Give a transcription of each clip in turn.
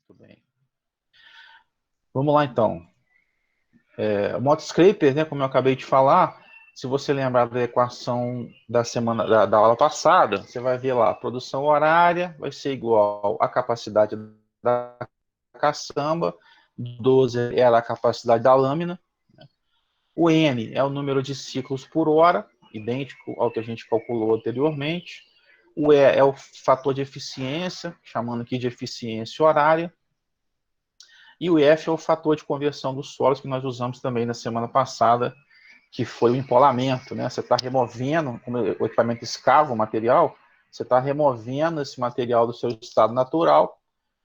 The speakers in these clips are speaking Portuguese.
Muito bem. Vamos lá, então. O MotoScraper, né, como eu acabei de falar, se você lembrar da equação da semana da aula passada, você vai ver lá, a produção horária vai ser igual à capacidade da caçamba, 12 era a capacidade da lâmina, né? O N é o número de ciclos por hora, idêntico ao que a gente calculou anteriormente. O E é o fator de eficiência, chamando aqui de eficiência horária. E o F é o fator de conversão dos solos que nós usamos também na semana passada, que foi o empolamento, né? Você está removendo, como o equipamento escava o material, você está removendo esse material do seu estado natural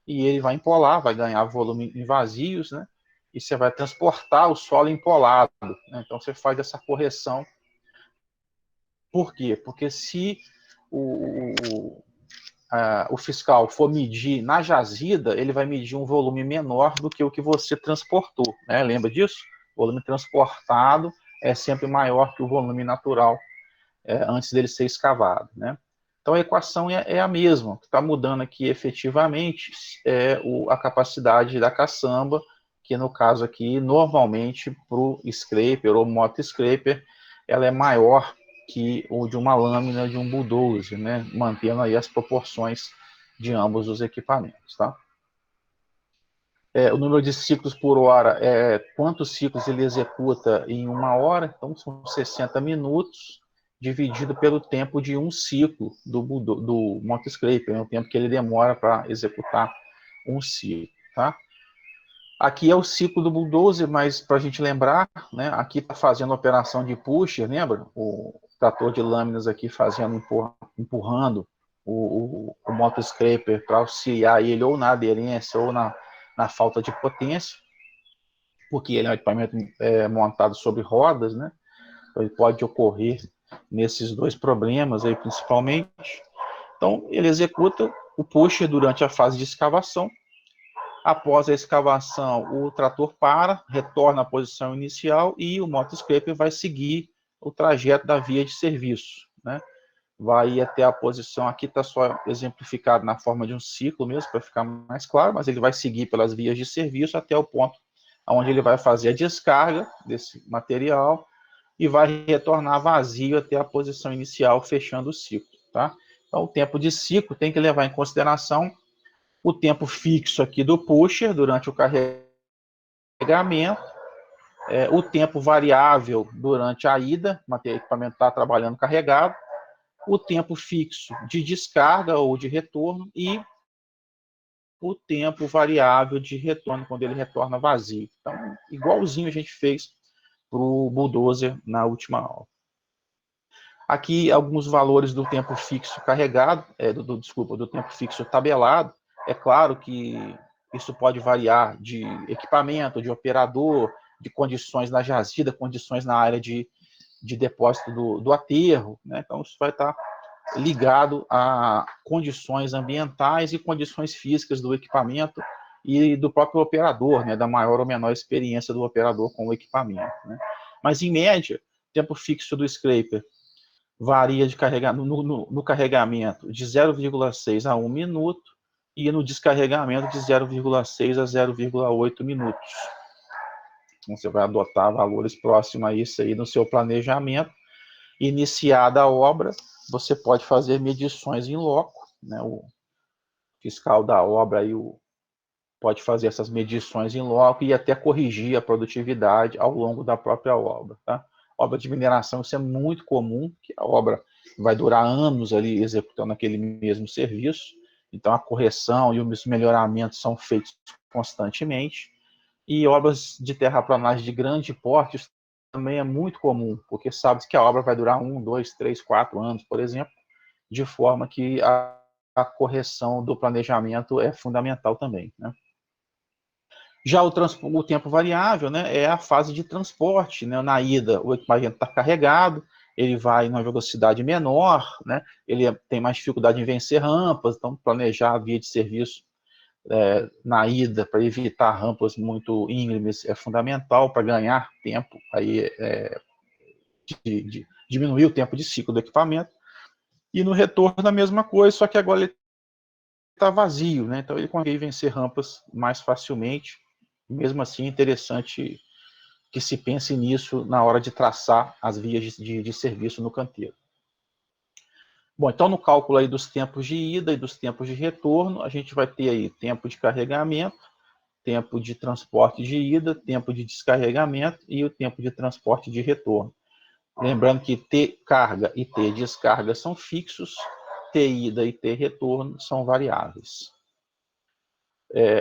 e ele vai empolar, vai ganhar volume em vazios, né? E você vai transportar o solo empolado, né? Então você faz essa correção. Por quê? Porque se o fiscal for medir na jazida, ele vai medir um volume menor do que o que você transportou, né? Lembra disso? O volume transportado é sempre maior que o volume natural antes dele ser escavado, né? Então a equação é a mesma. O que está mudando aqui efetivamente é a capacidade da caçamba, que no caso aqui, normalmente, para o scraper ou moto-scraper, ela é maior que o de uma lâmina de um bulldozer, né? Mantendo aí as proporções de ambos os equipamentos, tá? O número de ciclos por hora é quantos ciclos ele executa em uma hora, então são 60 minutos, dividido pelo tempo de um ciclo do MotoScraper, né? O tempo que ele demora para executar um ciclo, tá? Aqui é o ciclo do bulldozer, mas para a gente lembrar, né, aqui está fazendo a operação de pusher, lembra? O trator de lâminas aqui fazendo, empurrando o MotoScraper para auxiliar ele ou na aderência ou na falta de potência, porque ele é um equipamento montado sobre rodas, né? Então ele pode ocorrer nesses dois problemas aí principalmente. Então ele executa o pusher durante a fase de escavação. Após a escavação, o trator para, retorna à posição inicial e o MotoScraper vai seguir o trajeto da via de serviço, né? Vai ir até a posição, aqui está só exemplificado na forma de um ciclo mesmo, para ficar mais claro, mas ele vai seguir pelas vias de serviço até o ponto onde ele vai fazer a descarga desse material e vai retornar vazio até a posição inicial, fechando o ciclo, tá? Então, o tempo de ciclo tem que levar em consideração o tempo fixo aqui do pusher durante o carregamento, o tempo variável durante a ida, o equipamento está trabalhando carregado, o tempo fixo de descarga ou de retorno e o tempo variável de retorno, quando ele retorna vazio. Então, igualzinho a gente fez para o bulldozer na última aula. Aqui, alguns valores do tempo fixo carregado, do tempo fixo tabelado. É claro que isso pode variar de equipamento, de operador, de condições na jazida, condições na área de depósito do aterro, né? Então, isso vai estar ligado a condições ambientais e condições físicas do equipamento e do próprio operador, né? Da maior ou menor experiência do operador com o equipamento, né? Mas, em média, o tempo fixo do scraper varia de carregar, no carregamento de 0,6 a 1 minuto e no descarregamento de 0,6 a 0,8 minutos. Então, você vai adotar valores próximos a isso aí no seu planejamento. Iniciada a obra, você pode fazer medições em loco, né? O fiscal da obra aí pode fazer essas medições em loco e até corrigir a produtividade ao longo da própria obra, tá? Obra de mineração, isso é muito comum, que a obra vai durar anos ali executando aquele mesmo serviço, então a correção e os melhoramentos são feitos constantemente. E obras de terraplanagem de grande porte também é muito comum, porque sabe que a obra vai durar 1, 2, 3, 4 anos, por exemplo, de forma que a correção do planejamento é fundamental também, né? Já o tempo variável, né, é a fase de transporte, né? Na ida, o equipamento está carregado, ele vai em uma velocidade menor, né? Ele tem mais dificuldade em vencer rampas, então planejar a via de serviço na ida para evitar rampas muito íngremes é fundamental para ganhar tempo, aí diminuir o tempo de ciclo do equipamento. E no retorno a mesma coisa, só que agora ele está vazio, né? Então ele consegue vencer rampas mais facilmente. Mesmo assim, é interessante que se pense nisso na hora de traçar as vias de serviço no canteiro. Bom, então no cálculo aí dos tempos de ida e dos tempos de retorno, a gente vai ter aí tempo de carregamento, tempo de transporte de ida, tempo de descarregamento e o tempo de transporte de retorno. Lembrando que T carga e T descarga são fixos, T ida e T retorno são variáveis.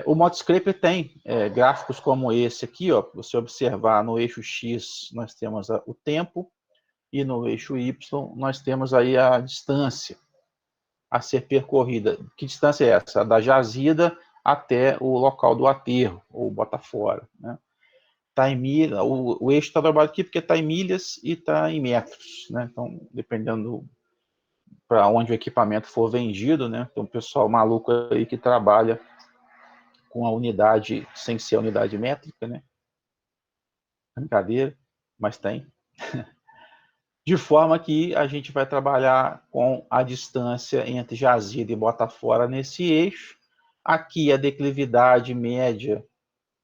O MotoScraper tem gráficos como esse aqui, ó, você observar no eixo X nós temos o tempo e no eixo Y nós temos aí a distância a ser percorrida. Que distância é essa? Da jazida até o local do aterro, ou bota fora, né? Tá em milha, o eixo está trabalhado aqui porque está em milhas e está em metros, né? Então, dependendo para onde o equipamento for vendido, né? Tem um pessoal maluco aí que trabalha com a unidade sem ser a unidade métrica, né? Brincadeira, mas tem. De forma que a gente vai trabalhar com a distância entre jazida e bota fora nesse eixo. Aqui a declividade média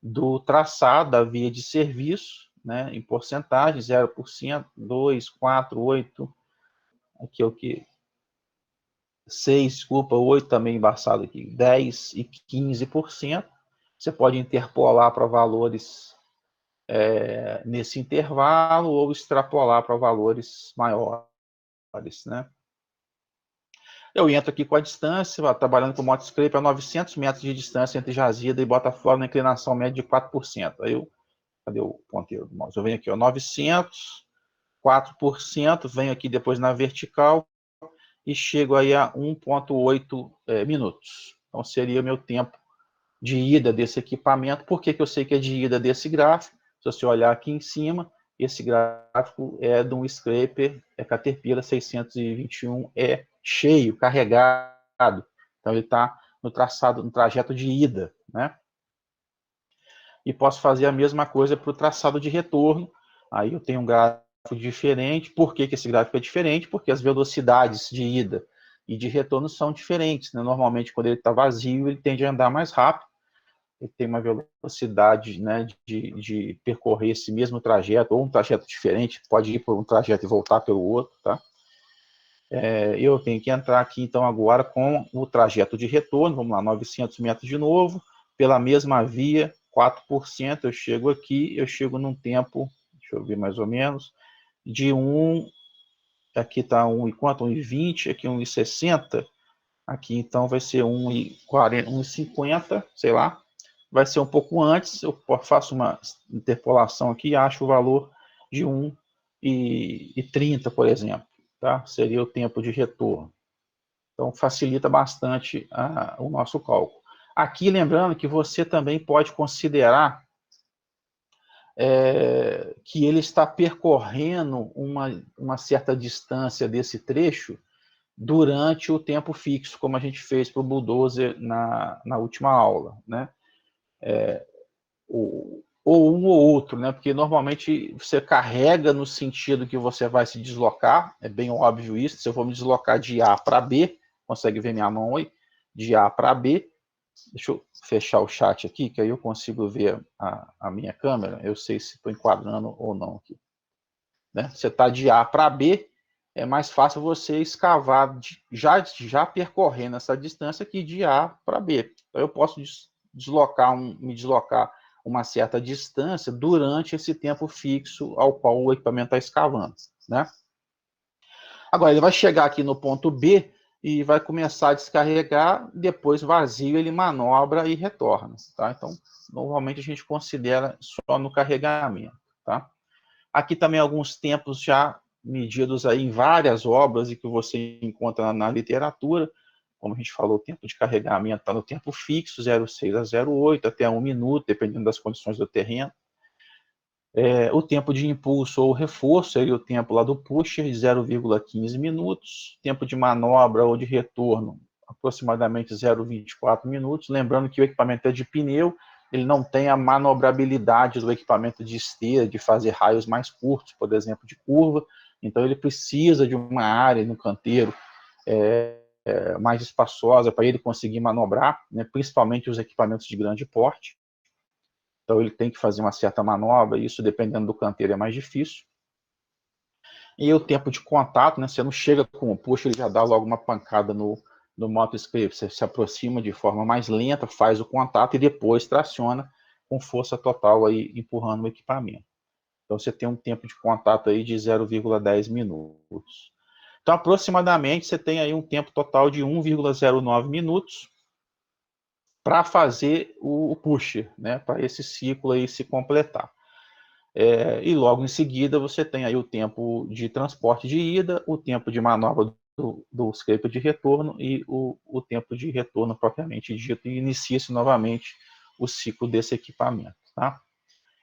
do traçado, da via de serviço, né, em porcentagem, 0%, 2, 4, 8, aqui é o que? 6, desculpa, 8 também embaçado aqui, 10 e 15%. Você pode interpolar para valores nesse intervalo ou extrapolar para valores maiores, né? Eu entro aqui com a distância, trabalhando com o MotoScraper a 900 metros de distância entre jazida e bota fora na inclinação média de 4%. Aí cadê o ponteiro do mouse? Eu venho aqui, ó, 900, 4%, venho aqui depois na vertical e chego aí a 1,8 minutos. Então seria o meu tempo de ida desse equipamento. Por que eu sei que é de ida desse gráfico? Se você olhar aqui em cima, esse gráfico é de um scraper, Caterpillar 621, cheio, carregado. Então ele está no trajeto de ida, né? E posso fazer a mesma coisa para o traçado de retorno. Aí eu tenho um gráfico diferente. Por que esse gráfico é diferente? Porque as velocidades de ida e de retorno são diferentes, né? Normalmente, quando ele está vazio, ele tende a andar mais rápido. Ele tem uma velocidade, né, de percorrer esse mesmo trajeto, ou um trajeto diferente, pode ir por um trajeto e voltar pelo outro, tá? Eu tenho que entrar aqui, então, agora com o trajeto de retorno, vamos lá, 900 metros de novo, pela mesma via, 4%, eu chego aqui, eu chego num tempo, deixa eu ver mais ou menos, de 1, aqui está 1 e quanto? 1,20, aqui 1,60, aqui então vai ser 1,40, 1,50, sei lá, vai ser um pouco antes, eu faço uma interpolação aqui e acho o valor de 1,30, por exemplo, tá? Seria o tempo de retorno. Então, facilita bastante o nosso cálculo. Aqui, lembrando que você também pode considerar que ele está percorrendo uma certa distância desse trecho durante o tempo fixo, como a gente fez para o bulldozer na última aula, né? Ou um ou outro, né? Porque normalmente você carrega no sentido que você vai se deslocar, é bem óbvio isso. Se eu vou me deslocar de A para B, consegue ver minha mão aí? De A para B. Deixa eu fechar o chat aqui, que aí eu consigo ver a minha câmera. Eu sei se estou enquadrando ou não aqui. Né? Você está de A para B, é mais fácil você escavar já percorrendo essa distância que de A para B. Então eu posso me deslocar uma certa distância durante esse tempo fixo ao qual o equipamento está escavando, né? Agora, ele vai chegar aqui no ponto B e vai começar a descarregar, depois vazio ele manobra e retorna, tá? Então, normalmente a gente considera só no carregamento, tá? Aqui também alguns tempos já medidos aí em várias obras e que você encontra na literatura. Como a gente falou, o tempo de carregamento está no tempo fixo, 0,6 a 0,8, até 1 minuto, dependendo das condições do terreno. O tempo de impulso ou reforço seria o tempo lá do pusher, 0,15 minutos. Tempo de manobra ou de retorno, aproximadamente 0,24 minutos. Lembrando que o equipamento é de pneu, ele não tem a manobrabilidade do equipamento de esteira, de fazer raios mais curtos, por exemplo, de curva. Então, ele precisa de uma área no canteiro mais espaçosa para ele conseguir manobrar, né, principalmente os equipamentos de grande porte. Então ele tem que fazer uma certa manobra, e isso, dependendo do canteiro, é mais difícil. E o tempo de contato, né, você não chega com o push, ele já dá logo uma pancada no motoscraper, você se aproxima de forma mais lenta, faz o contato e depois traciona com força total aí, empurrando o equipamento. Então você tem um tempo de contato aí de 0,10 minutos. Então, aproximadamente, você tem aí um tempo total de 1,09 minutos para fazer o pusher, né, para esse ciclo aí se completar. E logo em seguida você tem aí o tempo de transporte de ida, o tempo de manobra do scraper de retorno e o tempo de retorno propriamente dito, e inicia-se novamente o ciclo desse equipamento. Tá?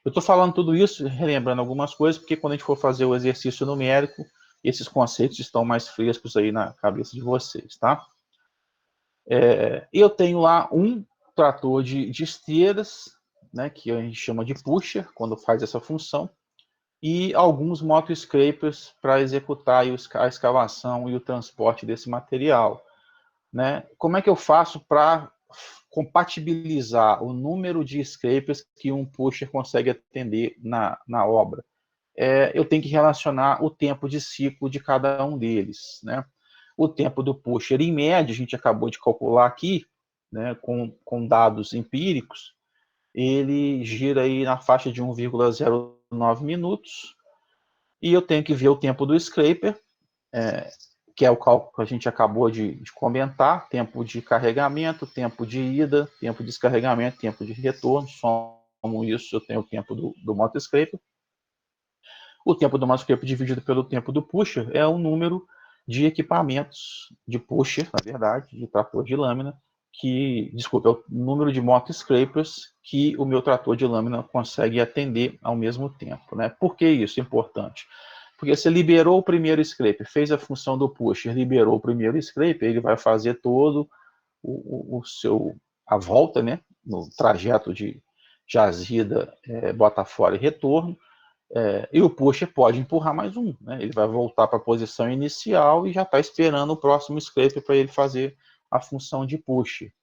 Eu estou falando tudo isso, relembrando algumas coisas, porque quando a gente for fazer o exercício numérico, esses conceitos estão mais frescos aí na cabeça de vocês. Tá? Eu tenho lá um trator de esteiras, né, que a gente chama de pusher, quando faz essa função, e alguns motoscrapers para executar a escavação e o transporte desse material. Né? Como é que eu faço para compatibilizar o número de scrapers que um pusher consegue atender na obra? Eu tenho que relacionar o tempo de ciclo de cada um deles. Né? O tempo do pusher, em média, a gente acabou de calcular aqui, né, com dados empíricos, ele gira aí na faixa de 1,09 minutos, e eu tenho que ver o tempo do scraper, que é o cálculo que a gente acabou de comentar, tempo de carregamento, tempo de ida, tempo de descarregamento, tempo de retorno, somo isso, eu tenho o tempo do motoscraper. O tempo do motoscraper dividido pelo tempo do pusher é o número de equipamentos, de pusher, na verdade, de trator de lâmina, desculpa, é o número de motoscrapers que o meu trator de lâmina consegue atender ao mesmo tempo. Né? Por que isso é importante? Porque você liberou o primeiro scraper, fez a função do pusher, liberou o primeiro scraper, ele vai fazer todo a volta, né, no trajeto de jazida, bota fora e retorno, e o pusher pode empurrar mais um, né? Ele vai voltar para a posição inicial e já está esperando o próximo scraper para ele fazer a função de pusher.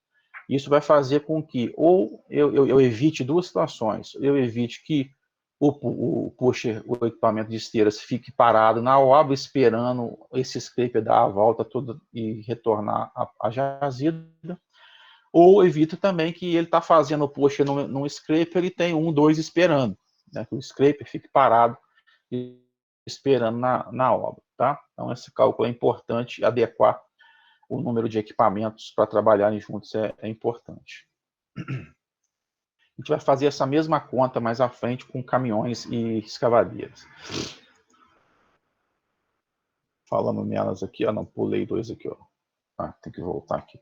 Isso vai fazer com que ou eu evite duas situações. Eu evite que o pusher, o equipamento de esteiras, fique parado na obra esperando esse scraper dar a volta toda e retornar à jazida. Ou evito também que ele está fazendo o pusher num scraper e tem um, dois esperando. Né, que o scraper fique parado esperando na obra. Tá? Então, esse cálculo é importante, adequar o número de equipamentos para trabalharem juntos é importante. A gente vai fazer essa mesma conta mais à frente com caminhões e escavadeiras. Falando nelas aqui, não, pulei dois aqui, ó. Tem que voltar aqui.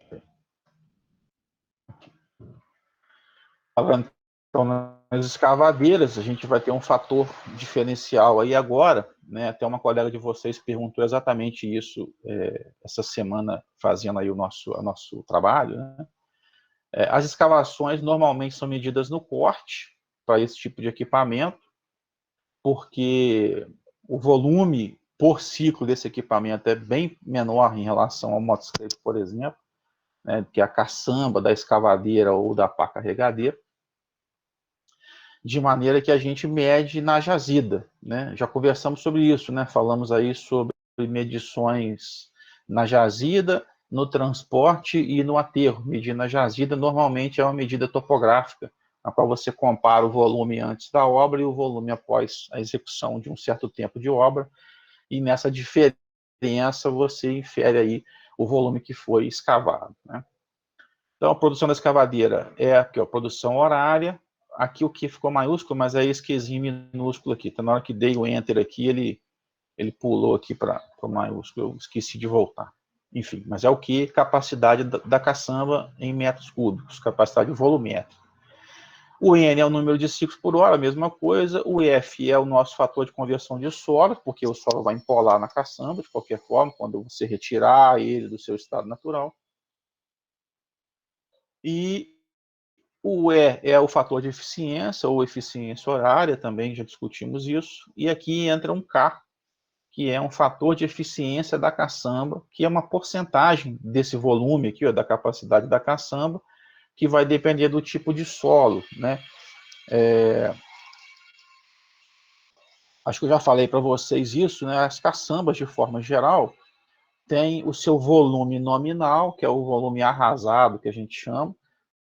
Falando então nas escavadeiras, a gente vai ter um fator diferencial aí agora, né? Até uma colega de vocês perguntou exatamente isso essa semana, fazendo aí o nosso trabalho, né? As escavações normalmente são medidas no corte para esse tipo de equipamento, porque o volume por ciclo desse equipamento é bem menor em relação ao motoscraper, por exemplo, né, que a caçamba da escavadeira ou da pá carregadeira, de maneira que a gente mede na jazida. Né? Já conversamos sobre isso, né? Falamos aí sobre medições na jazida, no transporte e no aterro. Medir na jazida normalmente é uma medida topográfica, na qual você compara o volume antes da obra e o volume após a execução de um certo tempo de obra, e nessa diferença você infere aí o volume que foi escavado. Né? Então, a produção da escavadeira é aqui, a produção horária. Aqui o que ficou maiúsculo, mas é esse Qzinho minúsculo aqui. Então, na hora que dei o Enter aqui, ele pulou aqui para o maiúsculo. Eu esqueci de voltar. Enfim, mas é o que? Capacidade da caçamba em metros cúbicos, capacidade volumétrica. O N é o número de ciclos por hora, a mesma coisa. O F é o nosso fator de conversão de solo, porque o solo vai empolar na caçamba, de qualquer forma, quando você retirar ele do seu estado natural. E o E é o fator de eficiência, ou eficiência horária, também já discutimos isso. E aqui entra um K, que é um fator de eficiência da caçamba, que é uma porcentagem desse volume aqui, ó, da capacidade da caçamba, que vai depender do tipo de solo, né? Acho que eu já falei para vocês isso, né? As caçambas, de forma geral, têm o seu volume nominal, que é o volume arrasado, que a gente chama.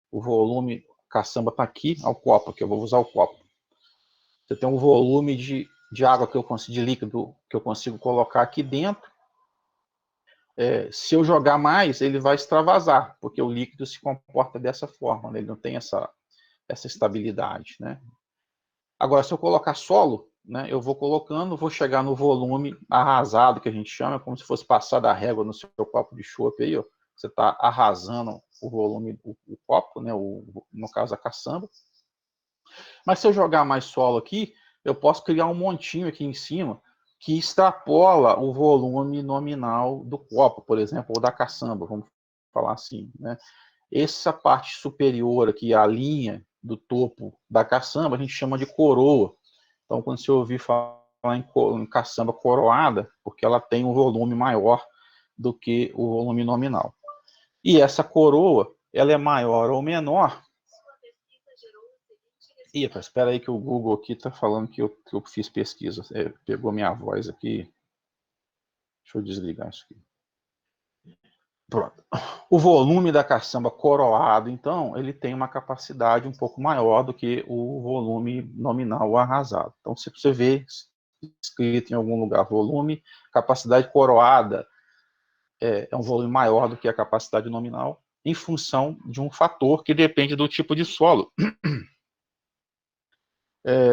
O volume, caçamba está aqui, ao copo, que eu vou usar o copo. Você tem um volume de água que eu consigo, de líquido que eu consigo colocar aqui dentro. Se eu jogar mais, ele vai extravasar, porque o líquido se comporta dessa forma, né? Ele não tem essa estabilidade, né? Agora, se eu colocar solo, né, eu vou colocando, vou chegar no volume arrasado, que a gente chama, como se fosse passar da régua no seu copo de chopp aí, ó. Você está arrasando o volume, o copo, né, no caso a caçamba. Mas se eu jogar mais solo aqui, eu posso criar um montinho aqui em cima que extrapola o volume nominal do copo, por exemplo, ou da caçamba, vamos falar assim, né? Essa parte superior aqui, a linha do topo da caçamba, a gente chama de coroa. Então, quando você ouvir falar em caçamba coroada, porque ela tem um volume maior do que o volume nominal. E essa coroa, ela é maior ou menor. Espera aí que o Google aqui está falando que eu fiz pesquisa. Pegou minha voz aqui. Deixa eu desligar isso aqui. Pronto. O volume da caçamba coroado, então, ele tem uma capacidade um pouco maior do que o volume nominal arrasado. Então, se você vê escrito em algum lugar volume, capacidade coroada é um volume maior do que a capacidade nominal, em função de um fator que depende do tipo de solo.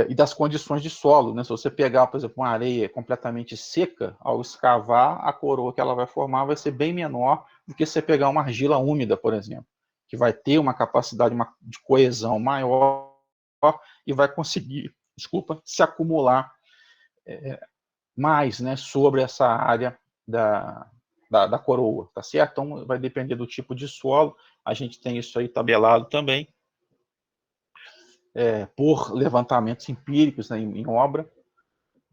E das condições de solo, né? Se você pegar, por exemplo, uma areia completamente seca, ao escavar, a coroa que ela vai formar vai ser bem menor do que você pegar uma argila úmida, por exemplo, que vai ter uma capacidade de coesão maior e vai conseguir, se acumular mais, né, sobre essa área da coroa, tá certo? Então, vai depender do tipo de solo. A gente tem isso aí tabelado também, por levantamentos empíricos, né, em obra,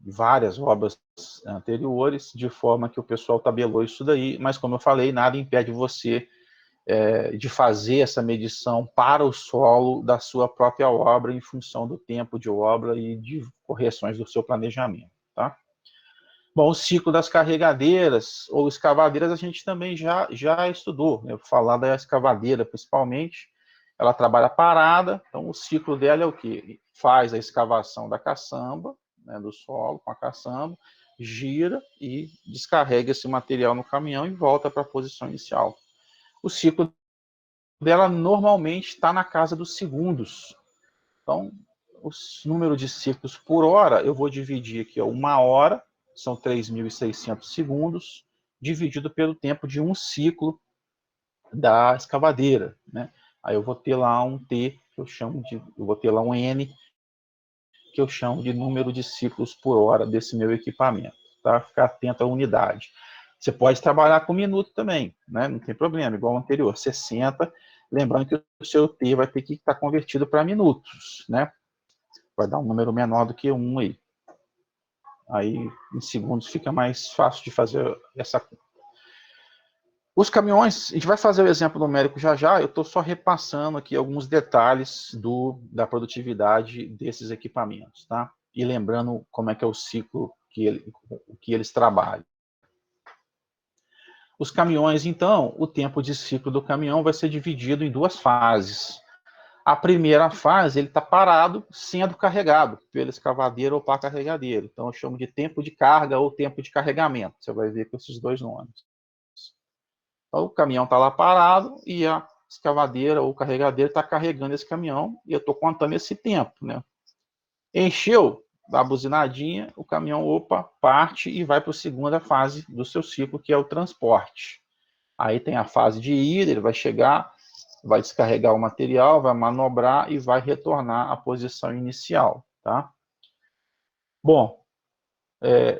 várias obras anteriores, de forma que o pessoal tabelou isso daí, mas como eu falei, nada impede você de fazer essa medição para o solo da sua própria obra, em função do tempo de obra e de correções do seu planejamento, tá? Bom, o ciclo das carregadeiras ou escavadeiras a gente também já estudou, né? Vou falar da escavadeira principalmente. Ela trabalha parada, então o ciclo dela é o quê? Faz a escavação da caçamba, né, do solo com a caçamba, gira e descarrega esse material no caminhão e volta para a posição inicial. O ciclo dela normalmente está na casa dos segundos. Então, o número de ciclos por hora, eu vou dividir aqui, ó, 1 hora, são 3.600 segundos, dividido pelo tempo de um ciclo da escavadeira, né? Aí eu vou ter lá um T, que eu chamo de, eu vou ter lá um N, que eu chamo de número de ciclos por hora desse meu equipamento, tá? Ficar atento à unidade. Você pode trabalhar com minuto também, né? Não tem problema, igual ao anterior, 60, lembrando que o seu T vai ter que estar convertido para minutos, né? Vai dar um número menor do que 1 aí. Aí, em segundos, fica mais fácil de fazer essa. Os caminhões, a gente vai fazer o exemplo numérico já, eu estou só repassando aqui alguns detalhes da produtividade desses equipamentos, tá? E lembrando como é que é o ciclo que eles trabalham. Os caminhões, então, o tempo de ciclo do caminhão vai ser dividido em 2 fases. A primeira fase, ele está parado, sendo carregado pela escavadeira ou pá carregadeira. Então, eu chamo de tempo de carga ou tempo de carregamento. Você vai ver com esses 2 nomes. Então, o caminhão está lá parado e a escavadeira ou carregadeira está carregando esse caminhão e eu estou contando esse tempo, né? Encheu, dá a buzinadinha, o caminhão, parte e vai para a segunda fase do seu ciclo, que é o transporte. Aí tem a fase de ida, ele vai chegar, vai descarregar o material, vai manobrar e vai retornar à posição inicial, tá? Bom,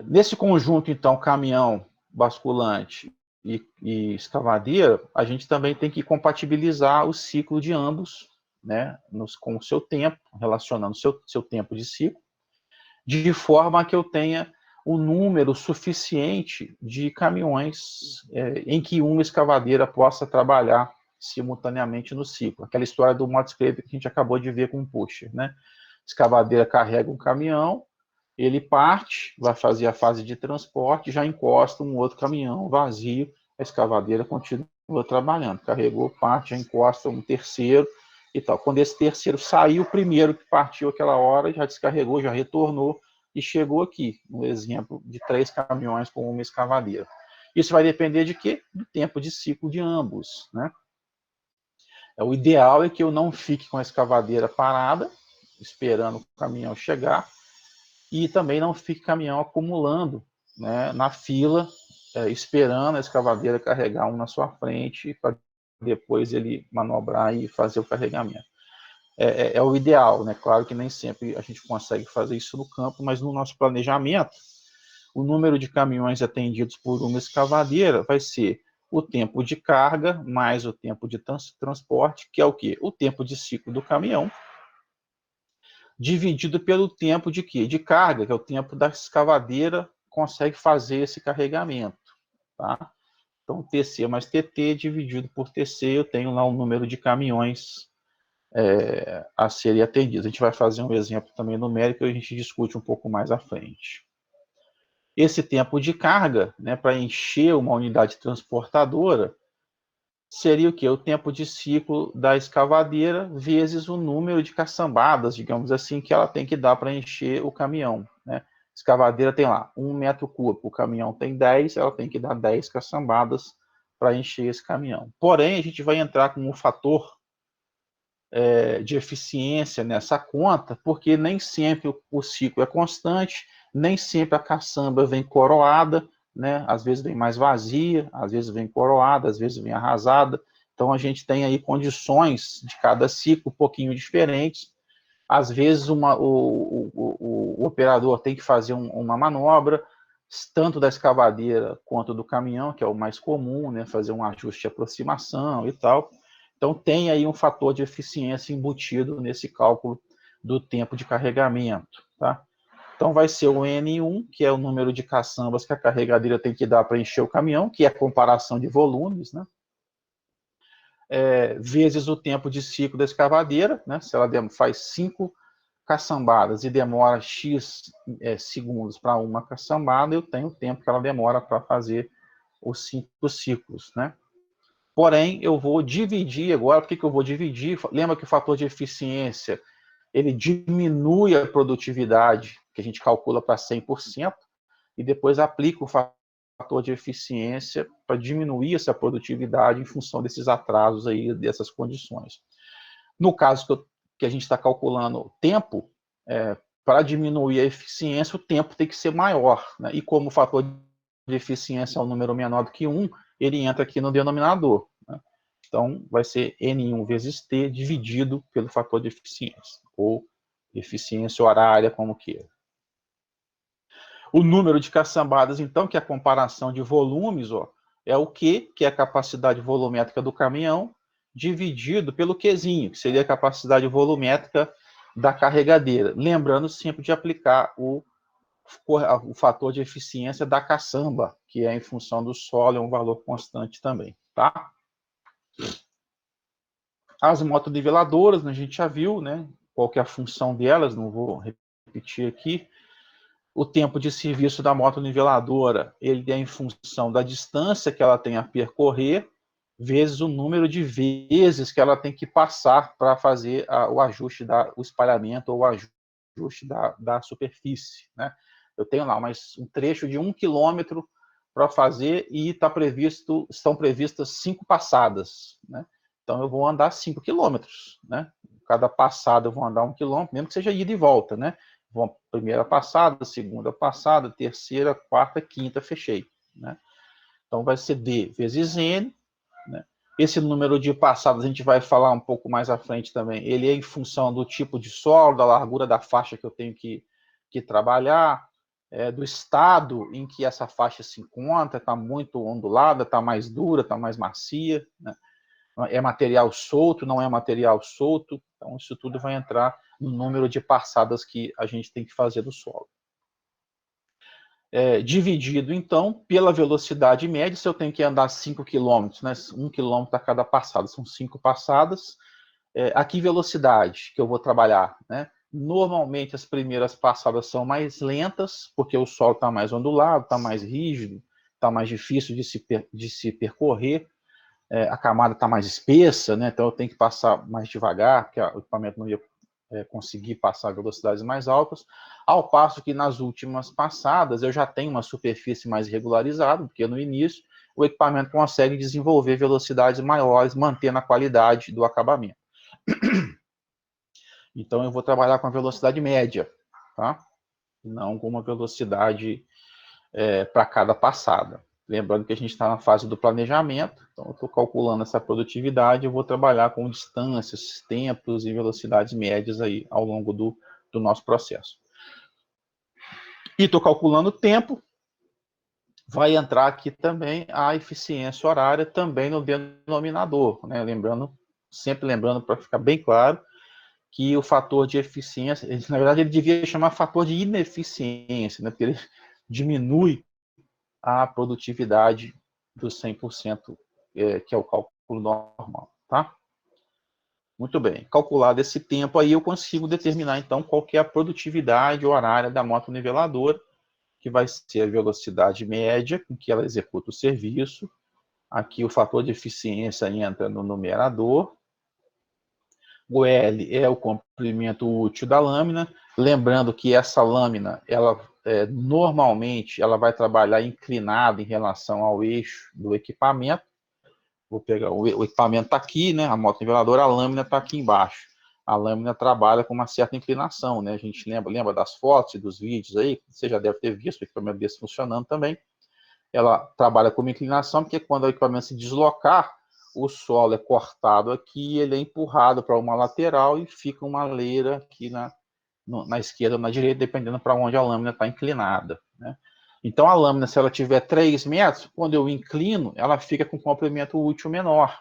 nesse conjunto, então, caminhão, basculante e escavadeira, a gente também tem que compatibilizar o ciclo de ambos, né, com o seu tempo, relacionando o seu tempo de ciclo, de forma que eu tenha um número suficiente de caminhões em que uma escavadeira possa trabalhar simultaneamente no ciclo. Aquela história do Modscape que a gente acabou de ver com o pusher, né? Escavadeira carrega um caminhão, ele parte, vai fazer a fase de transporte, já encosta um outro caminhão vazio, a escavadeira continua trabalhando. Carregou, parte, já encosta um terceiro e tal. Quando esse terceiro saiu, o primeiro que partiu aquela hora já descarregou, já retornou e chegou aqui, no exemplo de 3 caminhões com uma escavadeira. Isso vai depender de quê? Do tempo de ciclo de ambos, né? O ideal é que eu não fique com a escavadeira parada, esperando o caminhão chegar, e também não fique caminhão acumulando, né, na fila, esperando a escavadeira carregar um na sua frente, para depois ele manobrar e fazer o carregamento. É o ideal, né? Claro que nem sempre a gente consegue fazer isso no campo, mas no nosso planejamento, o número de caminhões atendidos por uma escavadeira vai ser o tempo de carga mais o tempo de transporte, que é o quê? O tempo de ciclo do caminhão, dividido pelo tempo de quê? De carga, que é o tempo da escavadeira consegue fazer esse carregamento, tá? Então, TC mais TT dividido por TC, eu tenho lá um número de caminhões a serem atendidos. A gente vai fazer um exemplo também numérico e a gente discute um pouco mais à frente. Esse tempo de carga, né, para encher uma unidade transportadora, seria o quê? O tempo de ciclo da escavadeira vezes o número de caçambadas, digamos assim, que ela tem que dar para encher o caminhão, né? A escavadeira tem lá 1 metro cúbico, o caminhão tem 10, ela tem que dar 10 caçambadas para encher esse caminhão. Porém, a gente vai entrar com um fator de eficiência nessa conta, porque nem sempre o ciclo é constante, nem sempre a caçamba vem coroada, né? Às vezes vem mais vazia, às vezes vem coroada, às vezes vem arrasada. Então a gente tem aí condições de cada ciclo um pouquinho diferentes. Às vezes o operador tem que fazer uma manobra, tanto da escavadeira quanto do caminhão, que é o mais comum, né? Fazer um ajuste de aproximação e tal. Então, tem aí um fator de eficiência embutido nesse cálculo do tempo de carregamento, tá? Então, vai ser o N1, que é o número de caçambas que a carregadeira tem que dar para encher o caminhão, que é a comparação de volumes, né? Vezes o tempo de ciclo da escavadeira, né? Se ela faz 5 caçambadas e demora X segundos para uma caçambada, eu tenho o tempo que ela demora para fazer os 5 ciclos, né? Porém, eu vou dividir agora. Por que eu vou dividir? Lembra que o fator de eficiência ele diminui a produtividade, que a gente calcula para 100%, e depois aplica o fator de eficiência para diminuir essa produtividade em função desses atrasos aí, dessas condições. No caso que a gente está calculando tempo, para diminuir a eficiência, o tempo tem que ser maior, né? E como o fator de eficiência é um número menor do que 1, ele entra aqui no denominador, né? Então, vai ser N1 vezes T dividido pelo fator de eficiência, ou eficiência horária, como queira. O número de caçambadas, então, que é a comparação de volumes, ó, é o Q, que é a capacidade volumétrica do caminhão, dividido pelo Qzinho, que seria a capacidade volumétrica da carregadeira. Lembrando sempre de aplicar o fator de eficiência da caçamba, que é em função do solo, é um valor constante também, tá? As motoniveladoras, a gente já viu, né? Qual que é a função delas, não vou repetir aqui. O tempo de serviço da motoniveladora, ele é em função da distância que ela tem a percorrer, vezes o número de vezes que ela tem que passar para fazer o ajuste, o espalhamento ou o ajuste da superfície, né? Eu tenho lá um trecho de 1 quilômetro para fazer e estão previstas 5 passadas, né? Então eu vou andar 5 quilômetros, né? Cada passada eu vou andar 1 quilômetro, mesmo que seja ida e volta, né? Primeira passada, segunda passada, terceira, quarta, quinta, fechei, né? Então vai ser D vezes N, né? Esse número de passadas a gente vai falar um pouco mais à frente também. Ele é em função do tipo de solo, da largura da faixa que eu tenho que trabalhar, do estado em que essa faixa se encontra, está muito ondulada, está mais dura, está mais macia, né? É material solto, não é material solto. Então, isso tudo vai entrar no número de passadas que a gente tem que fazer do solo. dividido, então, pela velocidade média. Se eu tenho que andar 5 km, né, 1 km a cada passada, são 5 passadas. A que velocidade que eu vou trabalhar, né? Normalmente as primeiras passadas são mais lentas, porque o solo está mais ondulado, está mais rígido, está mais difícil de se percorrer, a camada está mais espessa, né? Então eu tenho que passar mais devagar, porque o equipamento não ia conseguir passar velocidades mais altas, ao passo que nas últimas passadas eu já tenho uma superfície mais regularizada, porque no início o equipamento consegue desenvolver velocidades maiores, mantendo a qualidade do acabamento. Então eu vou trabalhar com a velocidade média, tá? Não com uma velocidade para cada passada. Lembrando que a gente está na fase do planejamento, então eu estou calculando essa produtividade, eu vou trabalhar com distâncias, tempos e velocidades médias aí ao longo do nosso processo. E estou calculando o tempo, vai entrar aqui também a eficiência horária, também no denominador, né? Sempre lembrando para ficar bem claro, que o fator de eficiência, na verdade ele devia chamar fator de ineficiência, né? Porque ele diminui a produtividade dos 100%, que é o cálculo normal, tá? Muito bem. Calculado esse tempo aí, eu consigo determinar, então, qual que é a produtividade horária da moto-niveladora, que vai ser a velocidade média com que ela executa o serviço. Aqui o fator de eficiência entra no numerador. O L é o comprimento útil da lâmina. Lembrando que essa lâmina, normalmente, ela vai trabalhar inclinada em relação ao eixo do equipamento. Vou pegar o equipamento está aqui, né? A moto-niveladora, a lâmina está aqui embaixo. A lâmina trabalha com uma certa inclinação, né? A gente lembra das fotos e dos vídeos aí, você já deve ter visto o equipamento desse funcionando também. Ela trabalha com uma inclinação, porque quando o equipamento se deslocar, o solo é cortado aqui, ele é empurrado para uma lateral e fica uma leira aqui na esquerda ou na direita, dependendo para onde a lâmina está inclinada, né? Então, a lâmina, se ela tiver 3 metros, quando eu inclino, ela fica com comprimento útil menor.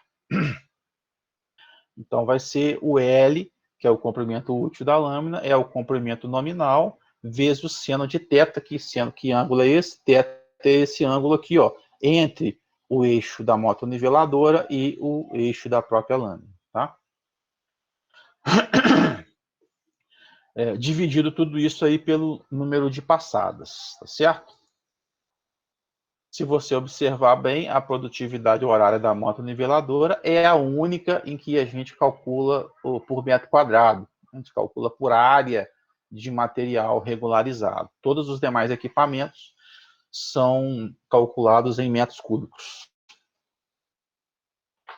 Então, vai ser o L, que é o comprimento útil da lâmina, é o comprimento nominal, vezes o seno de θ, que ângulo é esse? Θ é esse ângulo aqui, ó, entre o eixo da moto-niveladora e o eixo da própria lâmina, tá? Dividido tudo isso aí pelo número de passadas, tá certo? Se você observar bem, a produtividade horária da moto-niveladora é a única em que a gente calcula por metro quadrado. A gente calcula por área de material regularizado. Todos os demais equipamentos são calculados em metros cúbicos.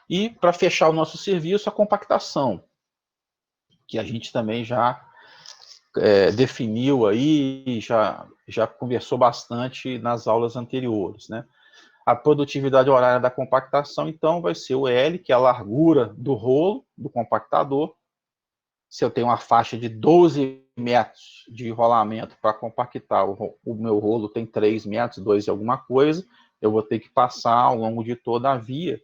E, para fechar o nosso serviço, a compactação, que a gente também já definiu aí, já conversou bastante nas aulas anteriores, né? A produtividade horária da compactação, então, vai ser o L, que é a largura do rolo do compactador. Se eu tenho uma faixa de 12 metros de rolamento para compactar, o meu rolo tem 3 metros, 2 e alguma coisa, eu vou ter que passar ao longo de toda a via.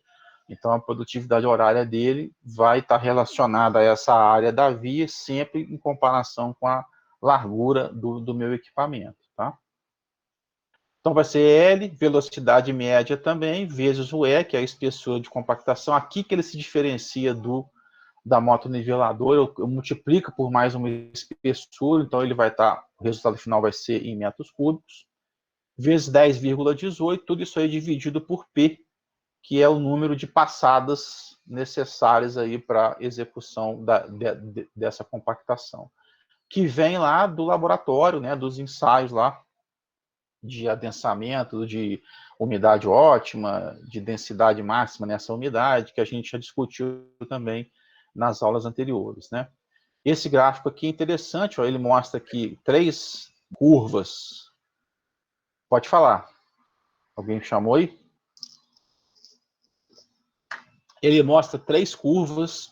Então, a produtividade horária dele vai estar relacionada a essa área da via, sempre em comparação com a largura do meu equipamento, tá? Então, vai ser L, velocidade média também, vezes o E, que é a espessura de compactação. Aqui que ele se diferencia da moto niveladora, eu multiplico por mais uma espessura, então ele vai estar, o resultado final vai ser em metros cúbicos, vezes 10,18, tudo isso aí dividido por P, que é o número de passadas necessárias aí para execução dessa compactação, que vem lá do laboratório, né, dos ensaios lá, de adensamento, de umidade ótima, de densidade máxima nessa umidade, que a gente já discutiu também nas aulas anteriores, né? Esse gráfico aqui é interessante, ó, ele mostra aqui 3 curvas. Pode falar. Alguém chamou aí? Ele mostra 3 curvas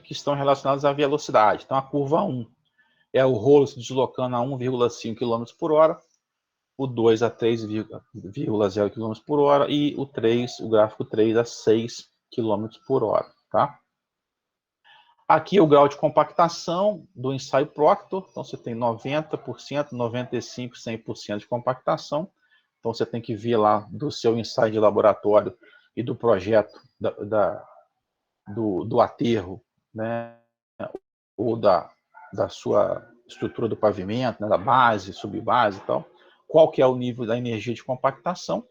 que estão relacionadas à velocidade. Então, a curva 1 é o rolo se deslocando a 1,5 km por hora, o 2 a 3,0 km por hora e o gráfico 3 a 6 km por hora, tá? Aqui é o grau de compactação do ensaio Proctor. Então, você tem 90%, 95%, 100% de compactação. Então, você tem que ver lá do seu ensaio de laboratório e do projeto do aterro, né, ou da sua estrutura do pavimento, né, da base, subbase e tal, qual que é o nível da energia de compactação.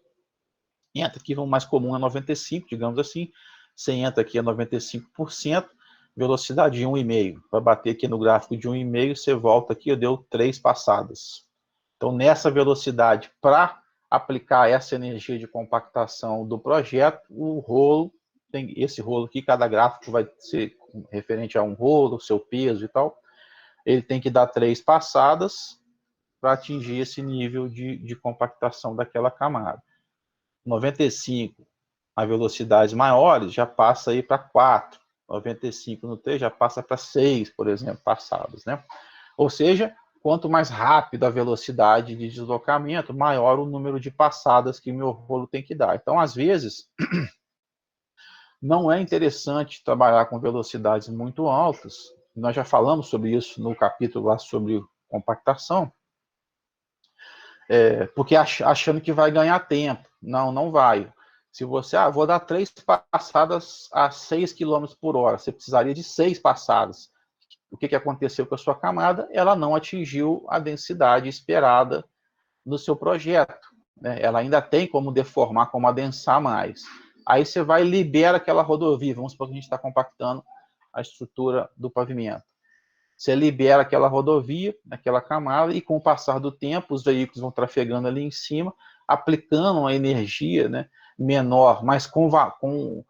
Entra aqui, o mais comum é 95%, digamos assim. Você entra aqui a 95%, velocidade de 1,5. Para bater aqui no gráfico de 1,5, você volta aqui, deu 3 passadas. Então, nessa velocidade, para aplicar essa energia de compactação do projeto, o rolo, tem esse rolo aqui, cada gráfico vai ser referente a um rolo, seu peso e tal, ele tem que dar 3 passadas para atingir esse nível de compactação daquela camada. 95, a velocidades maiores, já passa aí para 4. 95 no 3 já passa para 6, por exemplo, passadas, né? Ou seja, quanto mais rápido a velocidade de deslocamento, maior o número de passadas que o meu rolo tem que dar. Então, às vezes, não é interessante trabalhar com velocidades muito altas. Nós já falamos sobre isso no capítulo lá sobre compactação, porque achando que vai ganhar tempo. Não, não vai. Se você, vou dar 3 passadas a 6 km por hora, você precisaria de 6 passadas. O que aconteceu com a sua camada? Ela não atingiu a densidade esperada no seu projeto. Né? Ela ainda tem como deformar, como adensar mais. Aí você vai e libera aquela rodovia. Vamos supor que a gente está compactando a estrutura do pavimento. Você libera aquela rodovia, aquela camada, e com o passar do tempo, os veículos vão trafegando ali em cima, aplicando uma energia, né, menor, mas com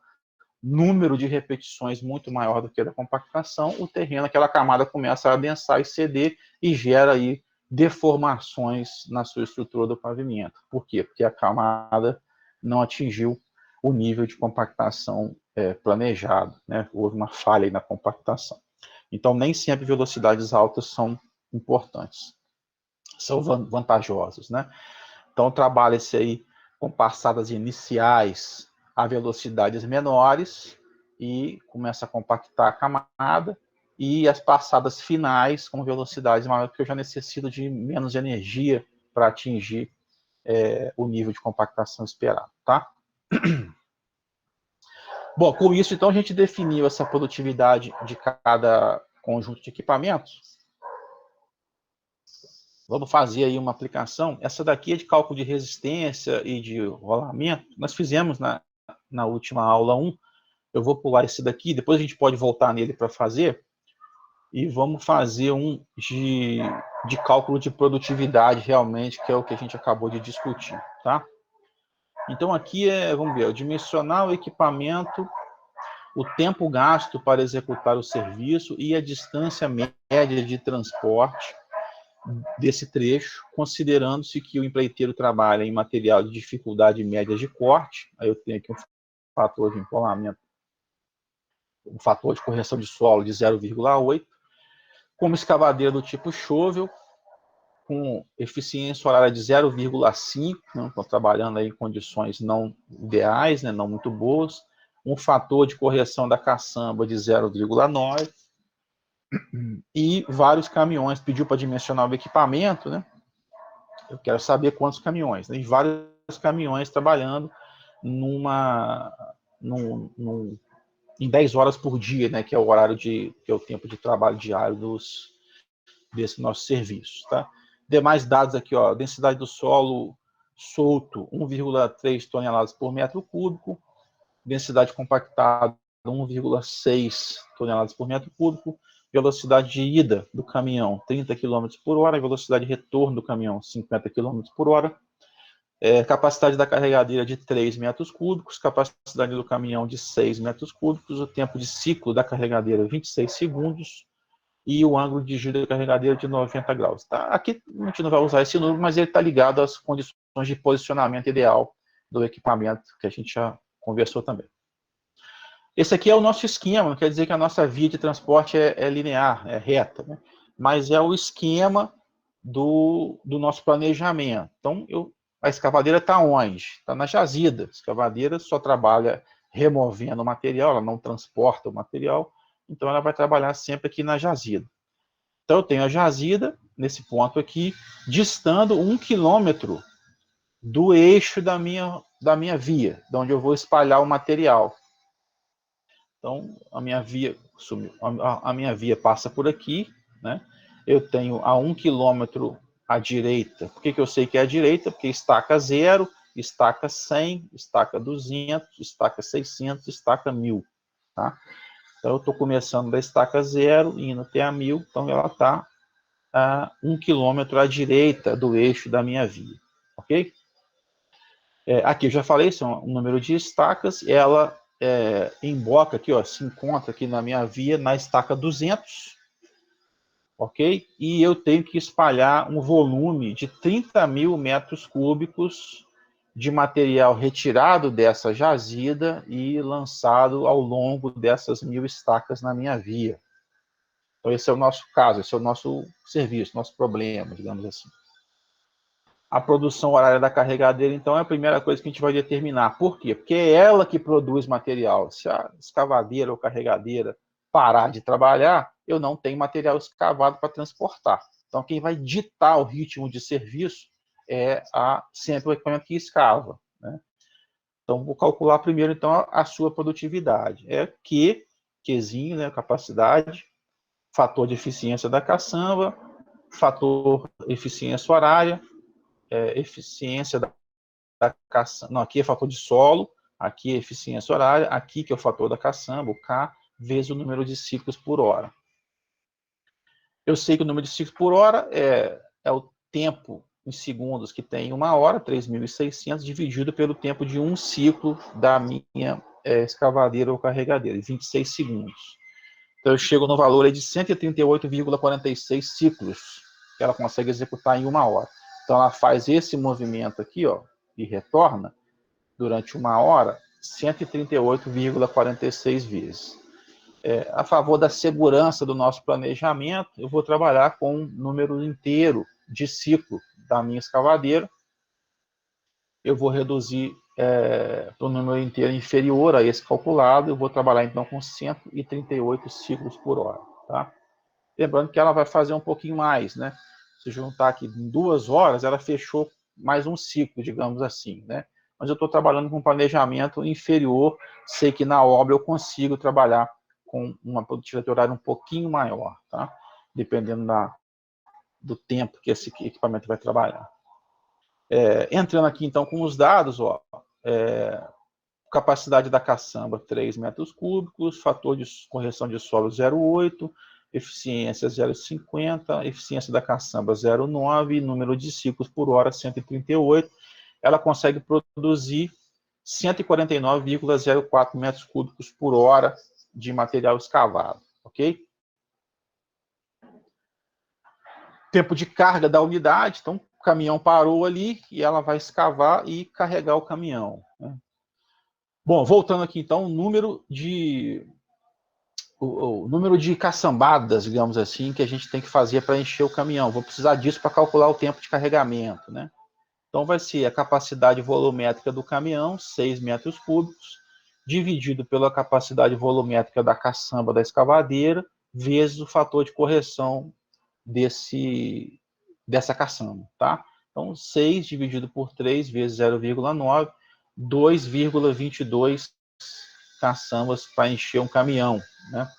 número de repetições muito maior do que a da compactação, o terreno, aquela camada começa a adensar e ceder e gera aí deformações na sua estrutura do pavimento. Por quê? Porque a camada não atingiu o nível de compactação planejado, né? Houve uma falha aí na compactação. Então, nem sempre velocidades altas são importantes, são vantajosas, né? Então, trabalha-se aí com passadas iniciais a velocidades menores e começa a compactar a camada, e as passadas finais com velocidades maiores, porque eu já necessito de menos energia para atingir o nível de compactação esperado, tá? Bom, com isso, então, a gente definiu essa produtividade de cada conjunto de equipamentos. Vamos fazer aí uma aplicação. Essa daqui é de cálculo de resistência e de rolamento. Nós fizemos na última aula 1. Eu vou pular esse daqui, depois a gente pode voltar nele para fazer. E vamos fazer um de cálculo de produtividade, realmente, que é o que a gente acabou de discutir, tá? Então, aqui vamos ver, dimensionar o equipamento, o tempo gasto para executar o serviço e a distância média de transporte desse trecho, considerando-se que o empreiteiro trabalha em material de dificuldade média de corte. Aí eu tenho aqui um fator de empolamento, um fator de correção de solo de 0,8, como escavadeira do tipo shovel, com eficiência horária de 0,5, né? Estou trabalhando aí em condições não ideais, né? Não muito boas, um fator de correção da caçamba de 0,9, e vários caminhões. Pediu para dimensionar o equipamento, né? Eu quero saber quantos caminhões. Tem vários caminhões trabalhando em 10 horas por dia, né, que é o horário que é o tempo de trabalho diário desse nosso serviço. Tá? Demais dados aqui, ó, densidade do solo solto, 1,3 toneladas por metro cúbico, densidade compactada, 1,6 toneladas por metro cúbico, velocidade de ida do caminhão, 30 km por hora, velocidade de retorno do caminhão, 50 km por hora, capacidade da carregadeira de 3 metros cúbicos, capacidade do caminhão de 6 metros cúbicos, o tempo de ciclo da carregadeira, 26 segundos, e o ângulo de giro da carregadeira de 90 graus. Tá? Aqui a gente não vai usar esse número, mas ele está ligado às condições de posicionamento ideal do equipamento, que a gente já conversou também. Esse aqui é o nosso esquema, não quer dizer que a nossa via de transporte é linear, é reta, né? Mas é o esquema do nosso planejamento. Então, a escavadeira está onde? Está na jazida. A escavadeira só trabalha removendo o material, ela não transporta o material. então ela vai trabalhar sempre aqui na jazida. Então eu tenho a jazida, nesse ponto aqui, distando 1 quilômetro do eixo da minha via, de onde eu vou espalhar o material. Então, a minha via sumiu. A minha via passa por aqui, né? Eu tenho a 1 quilômetro à direita. Por que eu sei que é à direita? Porque estaca 0, estaca 100, estaca 200, estaca 600, estaca 1000. Tá? Então, eu estou começando da estaca 0, indo até a 1000. Então, ela está a 1 quilômetro à direita do eixo da minha via. Ok? Aqui eu já falei, são um número de estacas. Ela emboca aqui, ó, se encontra aqui na minha via na estaca 200, ok? E eu tenho que espalhar um volume de 30.000 metros cúbicos de material retirado dessa jazida e lançado ao longo dessas 1000 estacas na minha via. Então esse é o nosso caso, esse é o nosso serviço, nosso problema, digamos assim. A produção horária da carregadeira, então, é a primeira coisa que a gente vai determinar. Por quê? Porque é ela que produz material. Se a escavadeira ou carregadeira parar de trabalhar, eu não tenho material escavado para transportar. Então, quem vai ditar o ritmo de serviço é sempre o equipamento que escava, né? Então, vou calcular primeiro, então, a sua produtividade. Qzinho, né, capacidade, fator de eficiência da caçamba, fator eficiência horária, eficiência da caçamba. Não, aqui é fator de solo, aqui é eficiência horária, aqui que é o fator da caçamba, o K, vezes o número de ciclos por hora. Eu sei que o número de ciclos por hora é o tempo em segundos que tem 1 hora, 3.600, dividido pelo tempo de um ciclo da minha escavadeira ou carregadeira, 26 segundos. Então eu chego no valor de 138,46 ciclos que ela consegue executar em 1 hora. Então ela faz esse movimento aqui, ó, e retorna durante 1 hora 138,46 vezes. A favor da segurança do nosso planejamento, eu vou trabalhar com um número inteiro de ciclo da minha escavadeira. Eu vou reduzir para um número inteiro inferior a esse calculado. Eu vou trabalhar então com 138 ciclos por hora. Tá? Lembrando que ela vai fazer um pouquinho mais, né? Se juntar aqui em 2 horas, ela fechou mais um ciclo, digamos assim, né? Mas eu estou trabalhando com um planejamento inferior, sei que na obra eu consigo trabalhar com uma produtividade horária um pouquinho maior, tá? Dependendo do tempo que esse equipamento vai trabalhar. Entrando aqui então com os dados, ó, capacidade da caçamba 3 metros cúbicos, fator de correção de solo 0,8, eficiência 0,50, eficiência da caçamba 0,9, número de ciclos por hora 138. Ela consegue produzir 149,04 metros cúbicos por hora de material escavado, ok? Tempo de carga da unidade, então o caminhão parou ali e ela vai escavar e carregar o caminhão, né? Bom, voltando aqui então, o número de caçambadas, digamos assim, que a gente tem que fazer para encher o caminhão. Vou precisar disso para calcular o tempo de carregamento, né? Então vai ser a capacidade volumétrica do caminhão, 6 metros cúbicos, dividido pela capacidade volumétrica da caçamba da escavadeira, vezes o fator de correção dessa caçamba, tá? Então, 6 dividido por 3 vezes 0,9, 2,22 caçambas para encher um caminhão, né?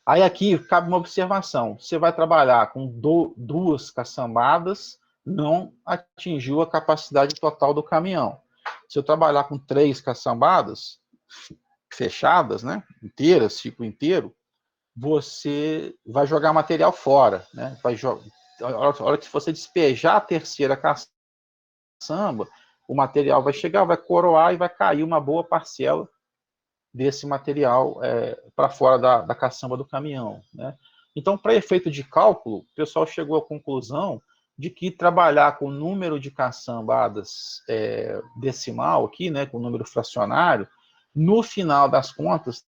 Aí aqui cabe uma observação. Você vai trabalhar com 2 caçambadas, não atingiu a capacidade total do caminhão. Se eu trabalhar com 3 caçambadas fechadas, né, inteiras, ciclo inteiro, você vai jogar material fora, né? A hora que você despejar a terceira caçamba, o material vai chegar, vai coroar e vai cair uma boa parcela desse material para fora da caçamba do caminhão, né? Então, para efeito de cálculo, o pessoal chegou à conclusão de que trabalhar com o número de caçambadas decimal aqui, né, com o número fracionário, no final das contas,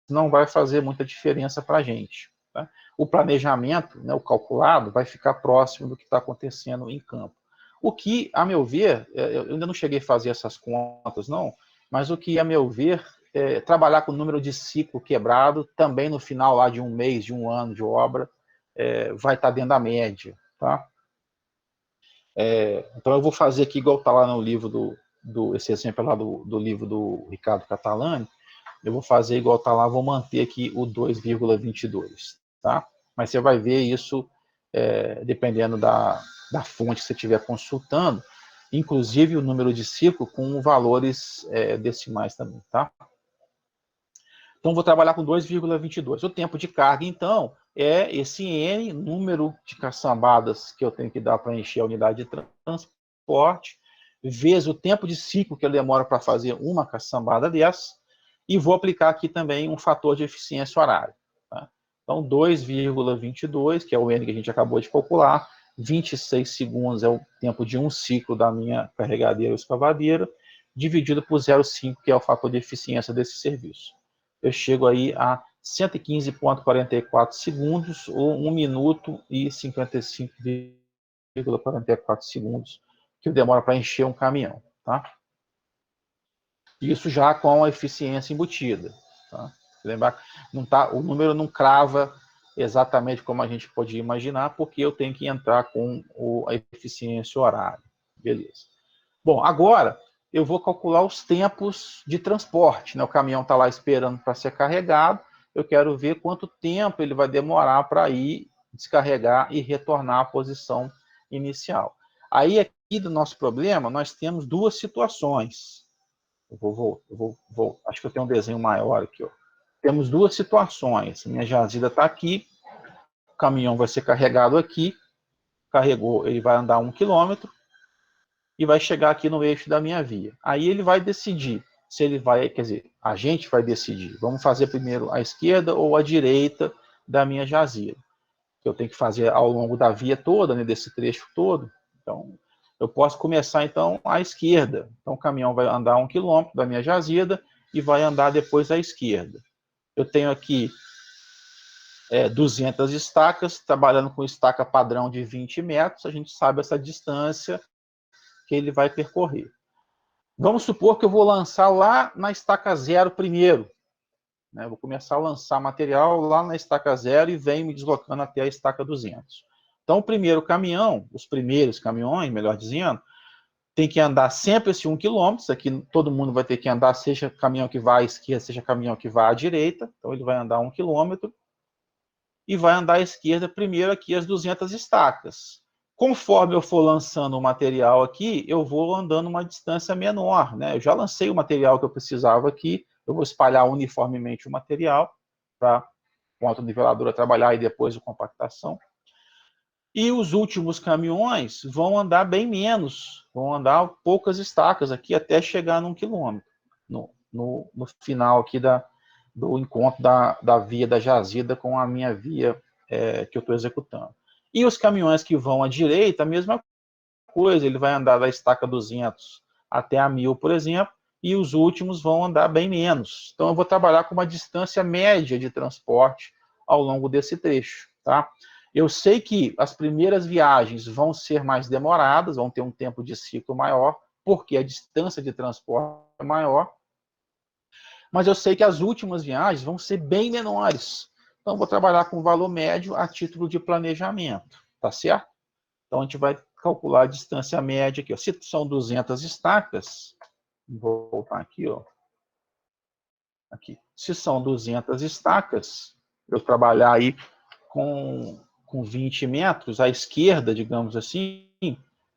não vai fazer muita diferença para a gente, tá? O planejamento, né, o calculado, vai ficar próximo do que está acontecendo em campo. O que, a meu ver, eu ainda não cheguei a fazer essas contas, não, mas o que, a meu ver, trabalhar com o número de ciclo quebrado, também no final lá de um mês, de um ano de obra, vai estar dentro da média, tá? Então eu vou fazer aqui igual está lá no livro esse exemplo lá do livro do Ricardo Catalani, eu vou fazer igual está lá, vou manter aqui o 2,22, tá? Mas você vai ver isso, dependendo da fonte que você estiver consultando, inclusive o número de ciclo com valores decimais também, tá? Então, vou trabalhar com 2,22. O tempo de carga, então, é esse N, número de caçambadas que eu tenho que dar para encher a unidade de transporte, vezes o tempo de ciclo que eu demoro para fazer uma caçambada dessa, e vou aplicar aqui também um fator de eficiência horária. Tá? Então, 2,22, que é o N que a gente acabou de calcular, 26 segundos é o tempo de um ciclo da minha carregadeira ou escavadeira, dividido por 0,5, que é o fator de eficiência desse serviço. Eu chego aí a 115,44 segundos, ou 1 minuto e 55,44 segundos, que demora para encher um caminhão. Tá? Isso já com a eficiência embutida. Tá? Lembrar, o número não crava exatamente como a gente podia imaginar, porque eu tenho que entrar com a eficiência horária. Beleza. Bom, agora eu vou calcular os tempos de transporte. Né? O caminhão está lá esperando para ser carregado, eu quero ver quanto tempo ele vai demorar para ir descarregar e retornar à posição inicial. Aí, aqui do nosso problema, nós temos duas situações. Acho que eu tenho um desenho maior aqui. Ó. Temos duas situações. Minha jazida está aqui, o caminhão vai ser carregado aqui, carregou, ele vai andar 1 quilômetro, e vai chegar aqui no eixo da minha via. Aí ele vai decidir se ele vai, quer dizer, a gente vai decidir, vamos fazer primeiro a esquerda ou a direita da minha jazida. Eu tenho que fazer ao longo da via toda, né, desse trecho todo. Então, eu posso começar, então, à esquerda. Então, o caminhão vai andar 1 quilômetro da minha jazida e vai andar depois à esquerda. Eu tenho aqui 200 estacas, trabalhando com estaca padrão de 20 metros, a gente sabe essa distância que ele vai percorrer. Vamos supor que eu vou lançar lá na estaca zero primeiro. Né? Vou começar a lançar material lá na estaca zero e venho me deslocando até a estaca 200. Então, o primeiro caminhão, os primeiros caminhões, melhor dizendo, tem que andar sempre esse 1 km. Aqui todo mundo vai ter que andar, seja caminhão que vá à esquerda, seja caminhão que vá à direita. Então, ele vai andar 1 km e vai andar à esquerda primeiro aqui as 200 estacas. Conforme eu for lançando o material aqui, eu vou andando uma distância menor. Né? Eu já lancei o material que eu precisava aqui, eu vou espalhar uniformemente o material para com a autoniveladora trabalhar e depois a compactação. E os últimos caminhões vão andar bem menos, vão andar poucas estacas aqui até chegar num quilômetro, no final aqui do encontro da via da jazida com a minha via que eu estou executando. E os caminhões que vão à direita, a mesma coisa, ele vai andar da estaca 200 até a 1000, por exemplo, e os últimos vão andar bem menos. Então, eu vou trabalhar com uma distância média de transporte ao longo desse trecho. Tá? Eu sei que as primeiras viagens vão ser mais demoradas, vão ter um tempo de ciclo maior, porque a distância de transporte é maior, mas eu sei que as últimas viagens vão ser bem menores. Então, vou trabalhar com valor médio a título de planejamento, tá certo? Então, a gente vai calcular a distância média aqui. Ó. Se são 200 estacas, vou voltar aqui, ó. Aqui. Se são 200 estacas, eu trabalhar aí com 20 metros, à esquerda, digamos assim,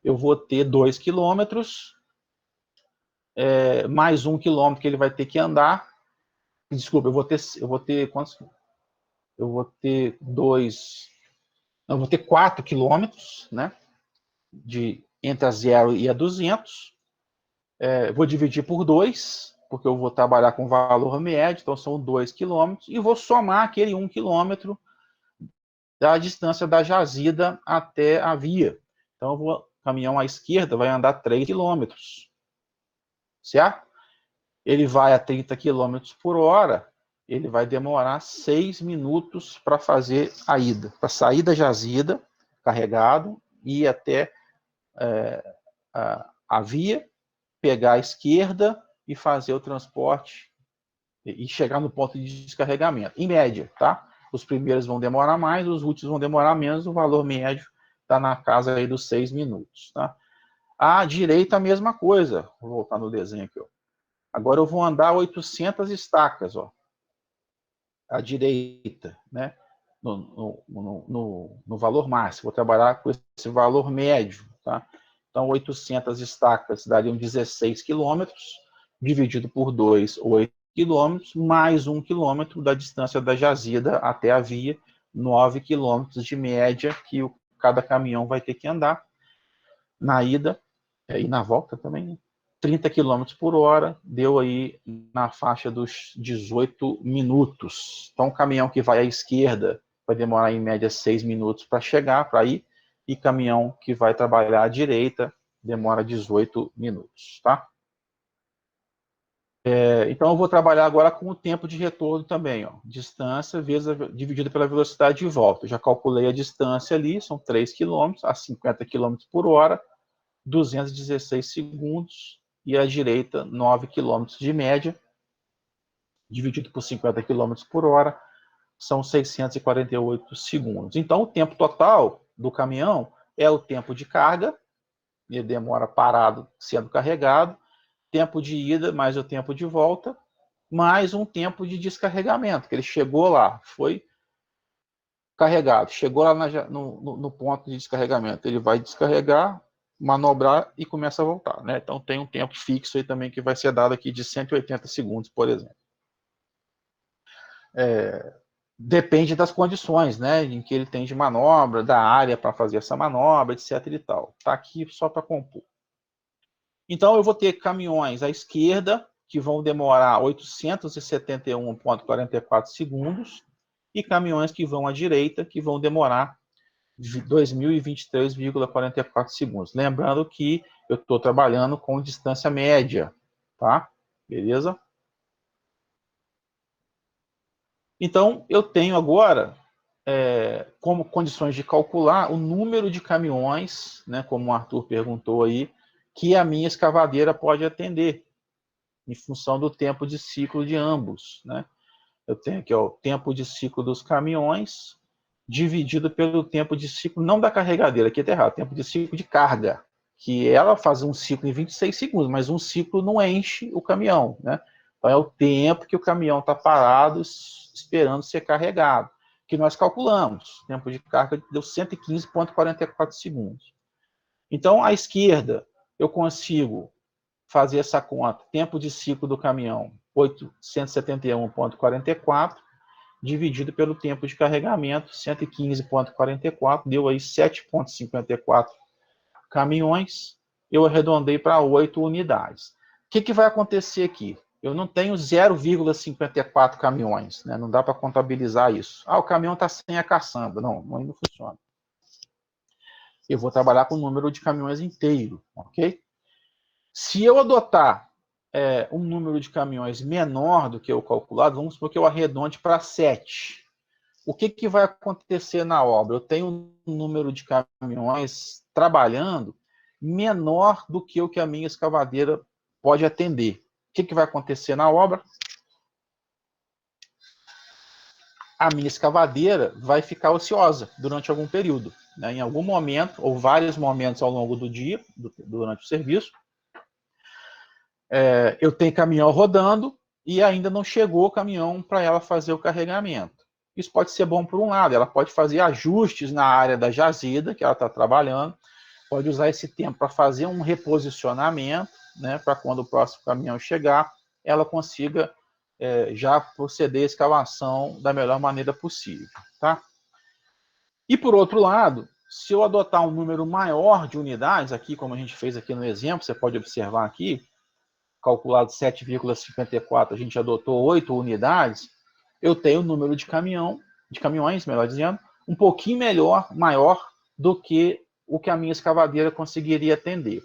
eu vou ter 2 quilômetros, mais 1 quilômetro que ele vai ter que andar. Desculpa, eu vou ter quantos? Eu vou ter 4 quilômetros, né? Entre a 0 e a 200. Vou dividir por 2, porque eu vou trabalhar com valor médio, então são 2 quilômetros, e vou somar aquele 1 quilômetro da distância da jazida até a via. Então, o caminhão à esquerda vai andar 3 quilômetros, certo? Ele vai a 30 km por hora, ele vai demorar 6 minutos para fazer a ida, para sair da jazida, carregado, e ir até a via, pegar a esquerda e fazer o transporte e chegar no ponto de descarregamento. Em média, tá? Os primeiros vão demorar mais, os últimos vão demorar menos, o valor médio está na casa aí dos 6 minutos, tá? À direita, a mesma coisa. Vou voltar no desenho aqui, ó. Agora eu vou andar 800 estacas, ó. À direita, né? No valor máximo. Vou trabalhar com esse valor médio, tá? Então, 800 estacas dariam 16 quilômetros, dividido por 2, 8 quilômetros, mais 1 quilômetro da distância da jazida até a via, 9 quilômetros de média que cada caminhão vai ter que andar na ida e na volta também, né? 30 km por hora, deu aí na faixa dos 18 minutos. Então, o caminhão que vai à esquerda vai demorar em média 6 minutos para chegar, para ir, e caminhão que vai trabalhar à direita demora 18 minutos, tá? Então, eu vou trabalhar agora com o tempo de retorno também, ó. Distância dividida pela velocidade de volta. Eu já calculei a distância ali, são 3 km a 50 km por hora, 216 segundos, e à direita, 9 km de média, dividido por 50 km por hora, são 648 segundos. Então, o tempo total do caminhão é o tempo de carga, ele demora parado sendo carregado, tempo de ida mais o tempo de volta, mais um tempo de descarregamento, que ele chegou lá, foi carregado, chegou lá no ponto de descarregamento, ele vai descarregar, manobrar e começa a voltar, né? Então tem um tempo fixo aí também que vai ser dado aqui de 180 segundos, por exemplo. Depende das condições, né, em que ele tem de manobra, da área para fazer essa manobra, etc e tal. Tá aqui só para compor. Então eu vou ter caminhões à esquerda que vão demorar 871,44 segundos e caminhões que vão à direita que vão demorar 2.023,44 segundos. Lembrando que eu estou trabalhando com distância média, tá? Beleza? Então, eu tenho agora, como condições de calcular, o número de caminhões, né, como o Arthur perguntou aí, que a minha escavadeira pode atender, em função do tempo de ciclo de ambos, né? Eu tenho aqui, ó, o tempo de ciclo dos caminhões, dividido pelo tempo de ciclo, não da carregadeira, aqui está errado, tempo de ciclo de carga, que ela faz um ciclo em 26 segundos, mas um ciclo não enche o caminhão, né? Então é o tempo que o caminhão está parado esperando ser carregado, que nós calculamos. O tempo de carga deu 115,44 segundos. Então, à esquerda, eu consigo fazer essa conta, tempo de ciclo do caminhão, 871,44, dividido pelo tempo de carregamento, 115,44, deu aí 7,54 caminhões, eu arredondei para 8 unidades. O que vai acontecer aqui? Eu não tenho 0,54 caminhões, né? Não dá para contabilizar isso. Ah, o caminhão está sem a caçamba. Não funciona. Eu vou trabalhar com o número de caminhões inteiro, ok? Se eu adotar um número de caminhões menor do que o calculado, vamos supor que eu arredonde para 7. O que vai acontecer na obra? Eu tenho um número de caminhões trabalhando menor do que o que a minha escavadeira pode atender. O que vai acontecer na obra? A minha escavadeira vai ficar ociosa durante algum período, né? Em algum momento, ou vários momentos ao longo do dia, durante o serviço, eu tenho caminhão rodando e ainda não chegou o caminhão para ela fazer o carregamento. Isso pode ser bom por um lado, ela pode fazer ajustes na área da jazida que ela está trabalhando, pode usar esse tempo para fazer um reposicionamento, né, para quando o próximo caminhão chegar, ela consiga já proceder à escavação da melhor maneira possível. Tá? E por outro lado, se eu adotar um número maior de unidades, aqui como a gente fez aqui no exemplo, você pode observar aqui, calculado 7,54, a gente adotou 8 unidades, eu tenho o número de caminhões, melhor dizendo, um pouquinho maior do que o que a minha escavadeira conseguiria atender.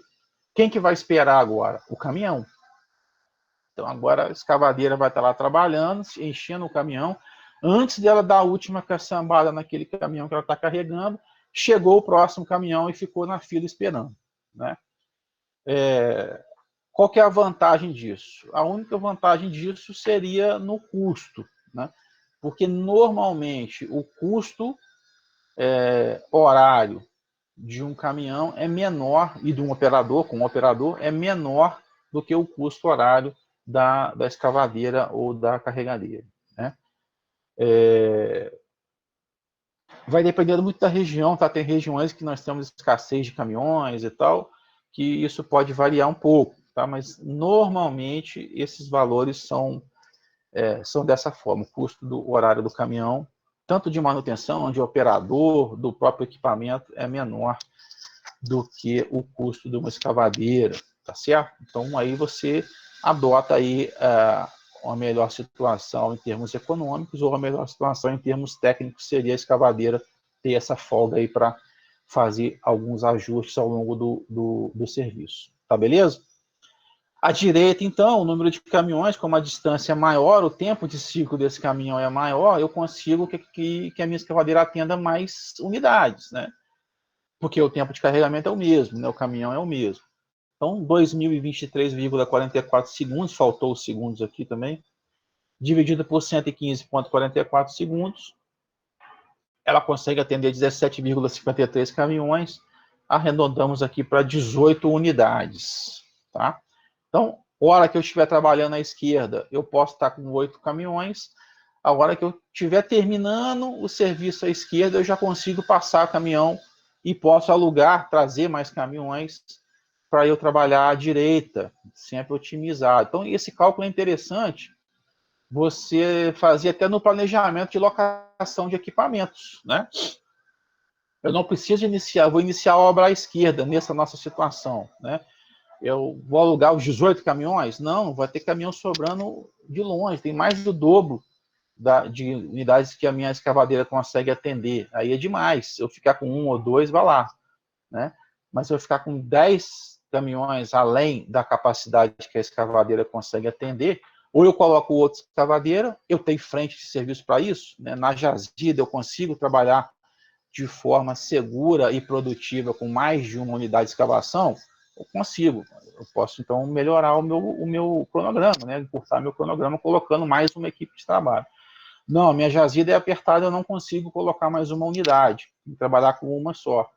Quem que vai esperar agora? O caminhão. Então agora a escavadeira vai estar lá trabalhando, enchendo o caminhão. Antes dela dar a última caçambada naquele caminhão que ela está carregando, chegou o próximo caminhão e ficou na fila esperando, né? Qual que é a vantagem disso? A única vantagem disso seria no custo, né? Porque normalmente o custo horário de um caminhão é menor, e de um operador, com um operador, é menor do que o custo horário da escavadeira ou da carregadeira, né? Vai depender muito da região, tá? Tem regiões que nós temos escassez de caminhões e tal, que isso pode variar um pouco, tá? Mas normalmente esses valores são dessa forma. O custo do horário do caminhão, tanto de manutenção, de operador, do próprio equipamento, é menor do que o custo de uma escavadeira, tá certo? Então aí você adota aí uma melhor situação em termos econômicos, ou a melhor situação em termos técnicos seria a escavadeira ter essa folga aí para fazer alguns ajustes ao longo do serviço. Tá beleza? À direita, então, o número de caminhões, como a distância é maior, o tempo de ciclo desse caminhão é maior, eu consigo que a minha escavadeira atenda mais unidades, né? Porque o tempo de carregamento é o mesmo, né? O caminhão é o mesmo. Então, 2.023,44 segundos, faltou os segundos aqui também, dividido por 115,44 segundos, ela consegue atender 17,53 caminhões, arredondamos aqui para 18 unidades, tá? Então, a hora que eu estiver trabalhando à esquerda, eu posso estar com 8 caminhões, a hora que eu estiver terminando o serviço à esquerda, eu já consigo passar o caminhão e posso alugar, trazer mais caminhões para eu trabalhar à direita, sempre otimizado. Então, esse cálculo é interessante, você fazia até no planejamento de locação de equipamentos, né? Eu não preciso iniciar, vou iniciar a obra à esquerda, nessa nossa situação, né? Eu vou alugar os 18 caminhões? Não, vai ter caminhão sobrando de longe, tem mais do dobro de unidades que a minha escavadeira consegue atender. Aí é demais. Se eu ficar com 1 ou 2, vai lá, né? Mas se eu ficar com 10 caminhões além da capacidade que a escavadeira consegue atender, ou eu coloco outra escavadeira, eu tenho frente de serviço para isso, né? Na jazida eu consigo trabalhar de forma segura e produtiva com mais de uma unidade de escavação, eu consigo. Eu posso, então, melhorar o meu cronograma, né? Encurtar meu cronograma colocando mais uma equipe de trabalho. Não, minha jazida é apertada, eu não consigo colocar mais uma unidade, trabalhar com uma só.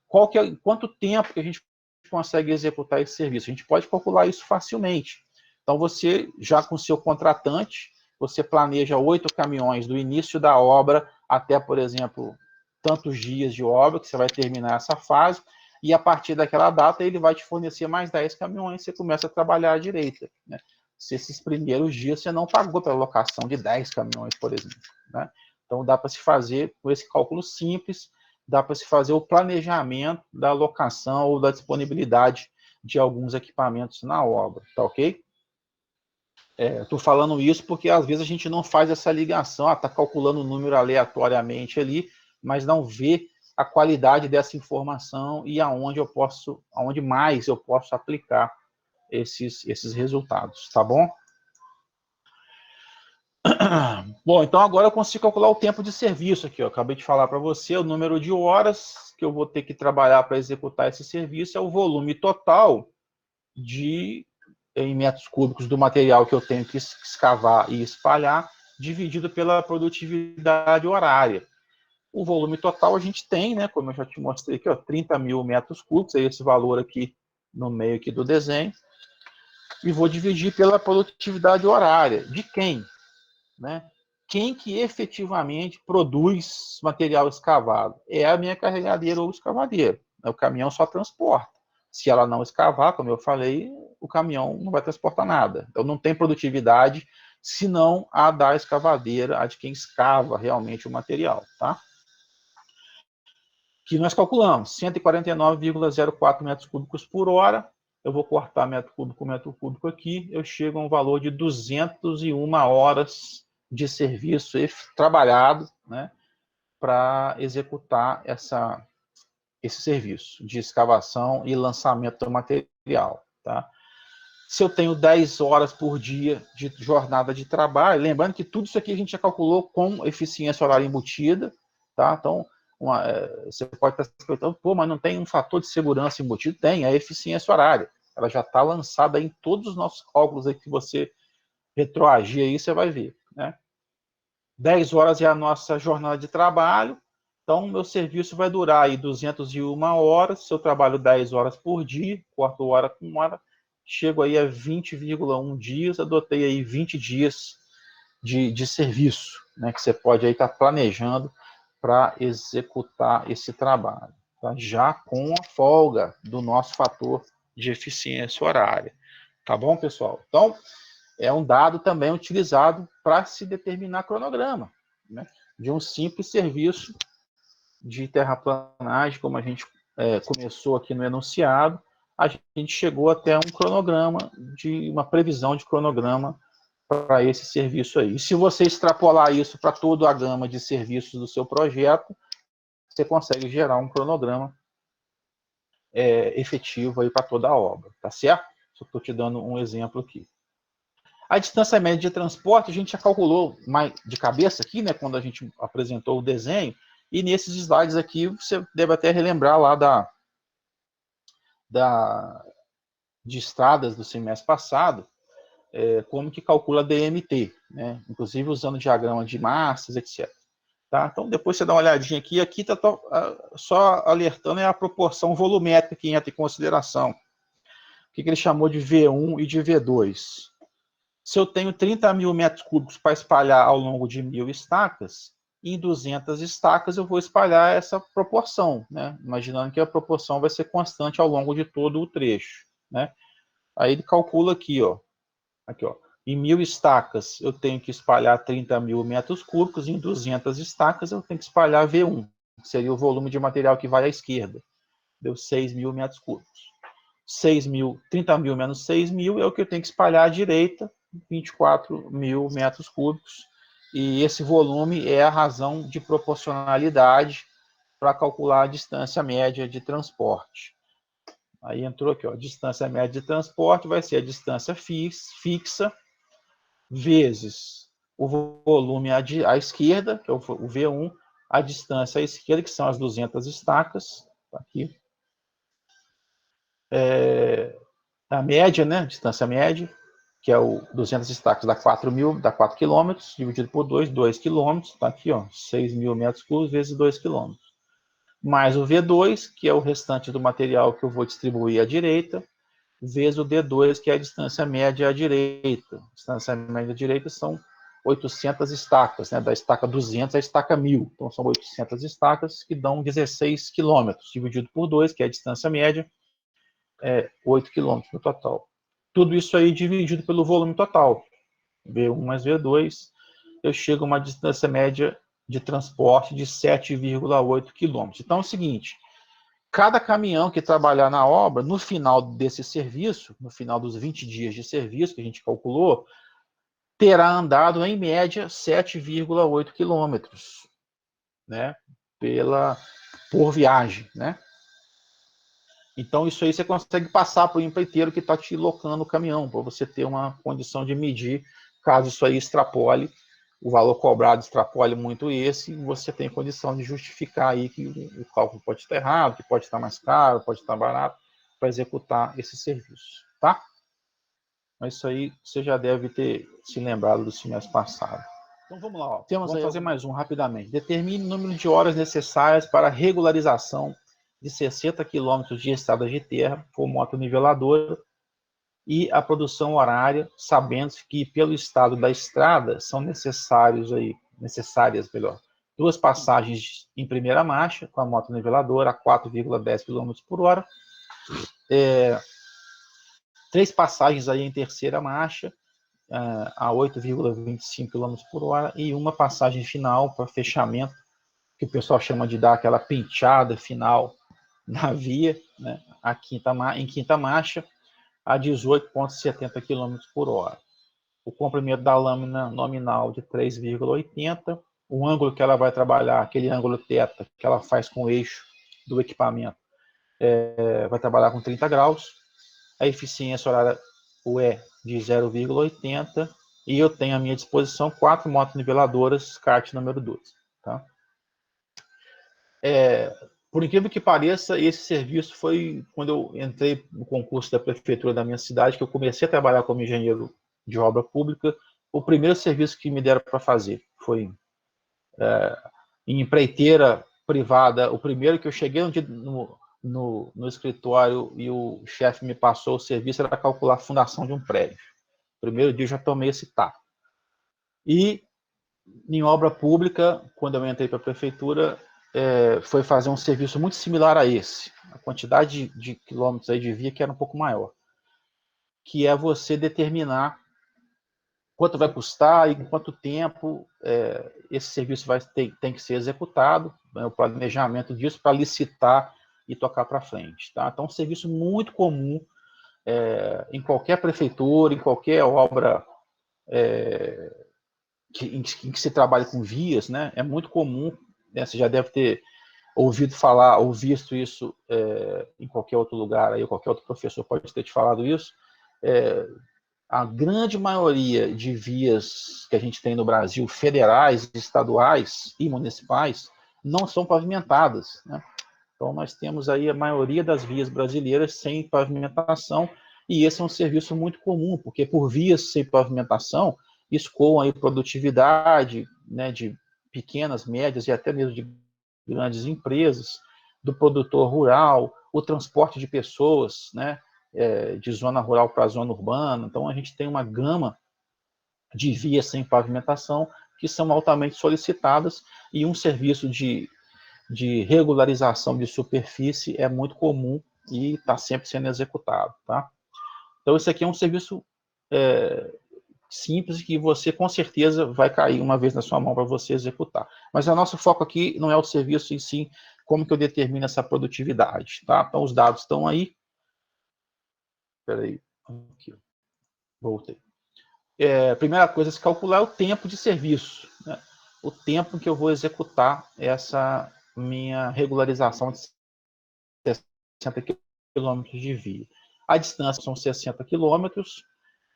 Quanto tempo que a gente consegue executar esse serviço? A gente pode calcular isso facilmente. Então, você, já com o seu contratante, você planeja 8 caminhões do início da obra até, por exemplo, tantos dias de obra, que você vai terminar essa fase, e a partir daquela data ele vai te fornecer mais 10 caminhões, você começa a trabalhar à direita, né? Se esses primeiros dias você não pagou pela locação de 10 caminhões, por exemplo, né? Então dá para se fazer com esse cálculo simples, dá para se fazer o planejamento da locação ou da disponibilidade de alguns equipamentos na obra, tá ok? Estou falando isso porque às vezes a gente não faz essa ligação, está calculando o número aleatoriamente ali, mas não vê a qualidade dessa informação e aonde mais eu posso aplicar esses resultados, tá bom? Bom, então agora eu consigo calcular o tempo de serviço aqui, ó. Acabei de falar para você o número de horas que eu vou ter que trabalhar para executar esse serviço, é o volume total em metros cúbicos do material que eu tenho que escavar e espalhar, dividido pela produtividade horária. O volume total a gente tem, né, como eu já te mostrei aqui, ó, 30 mil metros cúbicos, é esse valor aqui no meio aqui do desenho, e vou dividir pela produtividade horária. De quem? Né? Quem que efetivamente produz material escavado? É a minha carregadeira ou escavadeira. O caminhão só transporta. Se ela não escavar, como eu falei, o caminhão não vai transportar nada. Então não tem produtividade, senão a da escavadeira, a de quem escava realmente o material, tá? Que nós calculamos 149,04 metros cúbicos por hora. Eu vou cortar metro cúbico aqui, eu chego a um valor de 201 horas de serviço trabalhado, né, para executar esse serviço de escavação e lançamento do material, tá? Se eu tenho 10 horas por dia de jornada de trabalho, lembrando que tudo isso aqui a gente já calculou com eficiência horária embutida, tá? Então, você pode estar se perguntando, pô, mas não tem um fator de segurança embutido? Tem, a eficiência horária. Ela já está lançada em todos os nossos cálculos aí que você retroagir aí, você vai ver, né? 10 horas é a nossa jornada de trabalho, então meu serviço vai durar aí 201 horas, se eu trabalho 10 horas por dia, corto hora com hora, chego aí a 20,1 dias, adotei aí 20 dias de serviço, né, que você pode aí estar planejando para executar esse trabalho, tá? Já com a folga do nosso fator de eficiência horária. Tá bom, pessoal? Então, é um dado também utilizado para se determinar cronograma, né, de um simples serviço de terraplanagem, como a gente começou aqui no enunciado, a gente chegou até um cronograma, de uma previsão de cronograma para esse serviço aí. E se você extrapolar isso para toda a gama de serviços do seu projeto, você consegue gerar um cronograma efetivo aí para toda a obra, tá certo? Só estou te dando um exemplo aqui. A distância média de transporte, a gente já calculou mais de cabeça aqui, né, quando a gente apresentou o desenho, e nesses slides aqui, você deve até relembrar lá de estradas do semestre passado, como que calcula a DMT, né, inclusive usando diagrama de massas, etc. Tá? Então, depois você dá uma olhadinha aqui, está só alertando a proporção volumétrica que entra em consideração. O que ele chamou de V1 e de V2. Se eu tenho 30 mil metros cúbicos para espalhar ao longo de 1.000 estacas, em 200 estacas eu vou espalhar essa proporção, né? Imaginando que a proporção vai ser constante ao longo de todo o trecho, né? Aí ele calcula aqui, ó. Em 1.000 estacas eu tenho que espalhar 30 mil metros cúbicos, em 200 estacas eu tenho que espalhar V1, que seria o volume de material que vai à esquerda. Deu 6.000 metros cúbicos. 30 mil menos 6.000 é o que eu tenho que espalhar à direita, 24 mil metros cúbicos. E esse volume é a razão de proporcionalidade para calcular a distância média de transporte. Aí entrou aqui, ó, distância média de transporte vai ser a distância fixa vezes o volume à esquerda, que é o V1, a distância à esquerda, que são as 200 estacas, tá aqui. A média, né, distância média, que é o 200 estacas dá 4.000, dá 4 km, dividido por 2 km, tá aqui, ó, 6.000 metros cúbicos vezes 2 km. Mais o V2, que é o restante do material que eu vou distribuir à direita, vezes o D2, que é a distância média à direita. A distância média à direita são 800 estacas, né, da estaca 200 à estaca 1.000. Então, são 800 estacas que dão 16 km, dividido por 2, que é a distância média, 8 km no total. Tudo isso aí dividido pelo volume total. V1 mais V2, eu chego a uma distância média de transporte de 7,8 km. Então é o seguinte, cada caminhão que trabalhar na obra, no final desse serviço, no final dos 20 dias de serviço que a gente calculou, terá andado em média 7,8 quilômetros, né, por viagem, né? Então, isso aí você consegue passar para o empreiteiro que está te locando o caminhão, para você ter uma condição de medir, caso isso aí extrapole, o valor cobrado extrapole muito esse, você tem condição de justificar aí que o cálculo pode estar errado, que pode estar mais caro, pode estar barato, para executar esse serviço, tá? Mas isso aí você já deve ter se lembrado do semestre passado. Então vamos lá, ó. Vamos fazer mais um rapidamente. Determine o número de horas necessárias para a regularização de 60 km de estrada de terra com motoniveladora e a produção horária, sabendo que pelo estado da estrada são necessárias 2 passagens em primeira marcha com a motoniveladora a 4,10 km por hora, 3 passagens aí em terceira marcha a 8,25 km por hora e uma passagem final para fechamento, que o pessoal chama de dar aquela penteada final na via, né, em quinta marcha, a 18,70 km por hora. O comprimento da lâmina nominal de 3,80, o ângulo que ela vai trabalhar, aquele ângulo θ que ela faz com o eixo do equipamento, vai trabalhar com 30 graus, a eficiência horária UE de 0,80 e eu tenho à minha disposição 4 motoniveladoras kart número 12. Tá? Por incrível que pareça, esse serviço foi quando eu entrei no concurso da prefeitura da minha cidade, que eu comecei a trabalhar como engenheiro de obra pública, o primeiro serviço que me deram para fazer foi em empreiteira privada. O primeiro que eu cheguei no escritório e o chefe me passou o serviço era calcular a fundação de um prédio. Primeiro dia eu já tomei esse tapa. E em obra pública, quando eu entrei para a prefeitura, foi fazer um serviço muito similar a esse. A quantidade de quilômetros aí de via que era um pouco maior. Que é você determinar quanto vai custar e em quanto tempo esse serviço tem que ser executado, né, o planejamento disso para licitar e tocar para frente. Tá? Então, um serviço muito comum em qualquer prefeitura, em qualquer obra em que se trabalha com vias, né? É muito comum, né? Você já deve ter ouvido falar ou visto isso em qualquer outro lugar, aí, qualquer outro professor pode ter te falado isso. A grande maioria de vias que a gente tem no Brasil, federais, estaduais e municipais, não são pavimentadas, né? Então, nós temos aí a maioria das vias brasileiras sem pavimentação, e esse é um serviço muito comum, porque por vias sem pavimentação, escoam aí produtividade, né, de pequenas, médias e até mesmo de grandes empresas, do produtor rural, o transporte de pessoas, né, de zona rural para zona urbana. Então, a gente tem uma gama de vias sem pavimentação que são altamente solicitadas, e um serviço de regularização de superfície é muito comum e está sempre sendo executado. Tá? Então, esse aqui é um serviço simples que você, com certeza, vai cair uma vez na sua mão para você executar. Mas o nosso foco aqui não é o serviço em si, como que eu determino essa produtividade. Tá? Então, os dados estão aí. Espera aí. Aqui. Voltei. Primeira coisa a se calcular é o tempo de serviço. Né? O tempo que eu vou executar essa minha regularização de 60 quilômetros de via. A distância são 60 quilômetros.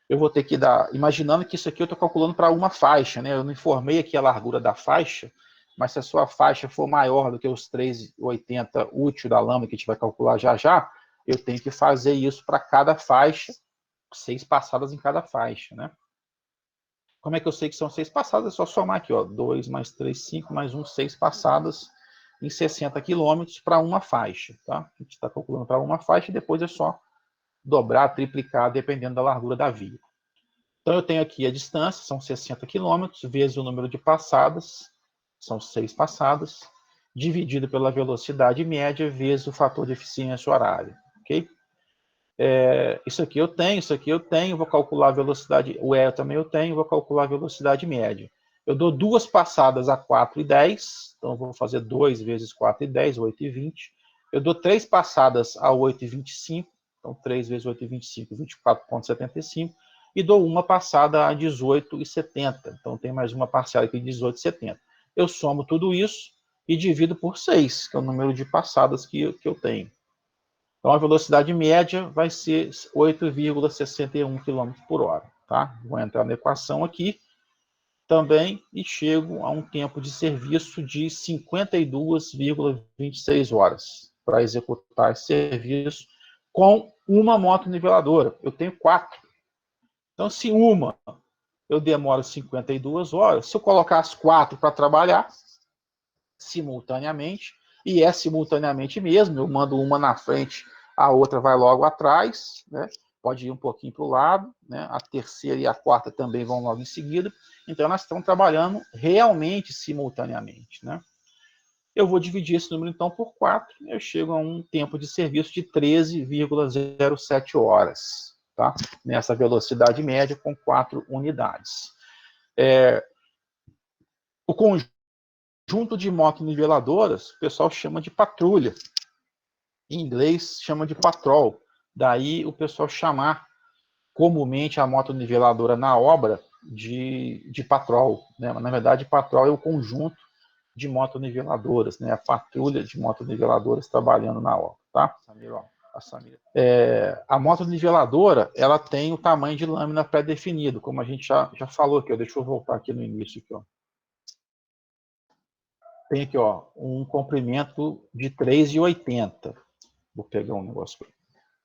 Eu vou ter que dar... Imaginando que isso aqui eu estou calculando para uma faixa, né? Eu não informei aqui a largura da faixa, mas se a sua faixa for maior do que os 3,80 útil da lâmina, que a gente vai calcular já já, eu tenho que fazer isso para cada faixa, 6 passadas em cada faixa, né? Como é que eu sei que são 6 passadas? É só somar aqui, ó, 2 mais 3, 5, mais 1, 6 passadas em 60 quilômetros para uma faixa. Tá? A gente está calculando para uma faixa e depois é só dobrar, triplicar, dependendo da largura da via. Então, eu tenho aqui a distância, são 60 quilômetros, vezes o número de passadas, são 6 passadas, dividido pela velocidade média, vezes o fator de eficiência horária. Ok? Isso aqui eu tenho, vou calcular a velocidade, o E também eu tenho, vou calcular a velocidade média. Eu dou 2 passadas a 4,10, então eu vou fazer 2 vezes 4,10, 8,20. Eu dou 3 passadas a 8,25, então 3 vezes 8,25, 24,75. E dou uma passada a 18,70, então tem mais uma parcela aqui de 18,70. Eu somo tudo isso e divido por 6, que é o número de passadas que eu tenho. Então, a velocidade média vai ser 8,61 km por hora. Tá? Vou entrar na equação aqui também e chego a um tempo de serviço de 52,26 horas para executar esse serviço com uma motoniveladora. Eu tenho 4. Então, se uma eu demoro 52 horas, se eu colocar as 4 para trabalhar simultaneamente, e é simultaneamente mesmo, eu mando uma na frente, a outra vai logo atrás, né? Pode ir um pouquinho para o lado, né? A terceira e a quarta também vão logo em seguida, então nós estamos trabalhando realmente simultaneamente, né? Eu vou dividir esse número então por 4, eu chego a um tempo de serviço de 13,07 horas, tá? Nessa velocidade média com 4 unidades. O conjunto de motoniveladoras, o pessoal chama de patrulha. Em inglês, chama de patrol. Daí o pessoal chamar comumente a motoniveladora na obra de patrol. Né? Mas, na verdade, patrol é o conjunto de motoniveladoras, né? A patrulha de motoniveladoras trabalhando na obra. Tá? A motoniveladora, ela tem o tamanho de lâmina pré-definido, como a gente já falou aqui. Deixa eu voltar aqui no início. Aqui, ó. tem aqui, ó, um comprimento de 3,80. Vou pegar um negócio aqui.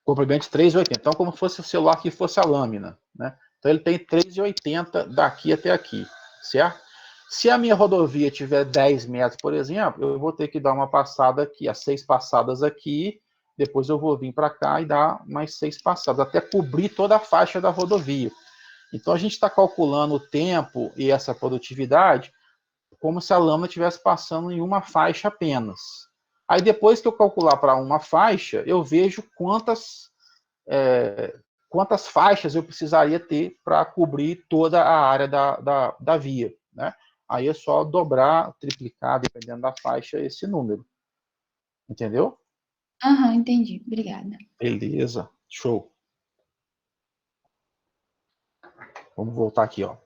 Comprimento de 3,80. Então, como se fosse o celular que fosse a lâmina, né? Então, ele tem 3,80 daqui até aqui, certo? Se a minha rodovia tiver 10 metros, por exemplo, eu vou ter que dar uma passada aqui, as 6 passadas aqui, depois eu vou vir para cá e dar mais 6 passadas, até cobrir toda a faixa da rodovia. Então, a gente está calculando o tempo e essa produtividade como se a lâmina estivesse passando em uma faixa apenas. Aí, depois que eu calcular para uma faixa, eu vejo quantas faixas eu precisaria ter para cobrir toda a área da via, né? Aí é só dobrar, triplicar, dependendo da faixa, esse número. Entendeu? Aham, entendi. Obrigada. Beleza, show. Vamos voltar aqui, ó.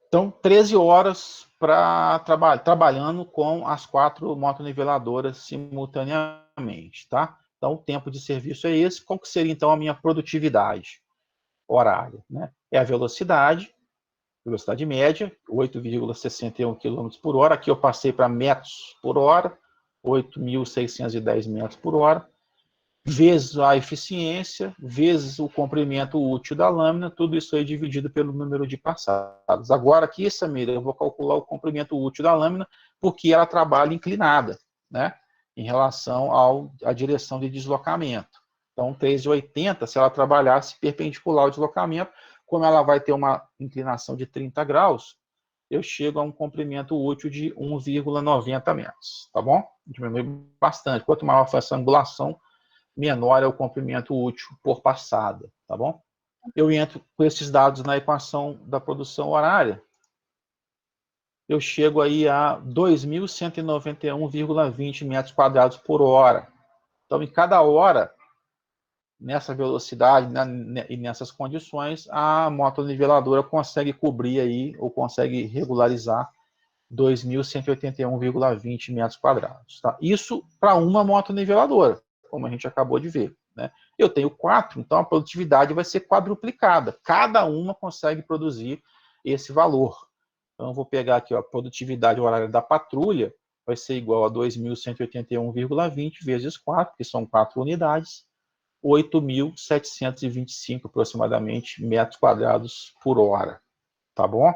Então, 13 horas para trabalhando com as 4 motoniveladoras simultaneamente, tá? Então, o tempo de serviço é esse. Qual que seria, então, a minha produtividade horária, né? É a velocidade média, 8,61 km por hora. Aqui eu passei para metros por hora, 8.610 metros por hora, vezes a eficiência, vezes o comprimento útil da lâmina, tudo isso aí dividido pelo número de passadas. Agora aqui, Samira, eu vou calcular o comprimento útil da lâmina, porque ela trabalha inclinada, né? Em relação à direção de deslocamento. Então, 3,80, se ela trabalhasse perpendicular ao deslocamento, como ela vai ter uma inclinação de 30 graus, eu chego a um comprimento útil de 1,90 metros, tá bom? Diminui bastante. Quanto maior for essa angulação, menor é o comprimento útil por passada, tá bom? Eu entro com esses dados na equação da produção horária, eu chego aí a 2.191,20 metros quadrados por hora. Então, em cada hora, nessa velocidade, né, e nessas condições, a motoniveladora consegue cobrir aí, ou consegue regularizar 2.181,20 metros quadrados. Tá? Isso para uma motoniveladora, como a gente acabou de ver. Né? Eu tenho 4, então a produtividade vai ser quadruplicada. Cada uma consegue produzir esse valor. Então, eu vou pegar aqui, ó, a produtividade horária da patrulha vai ser igual a 2.181,20 vezes 4, que são 4 unidades, 8.725 aproximadamente metros quadrados por hora. Tá bom?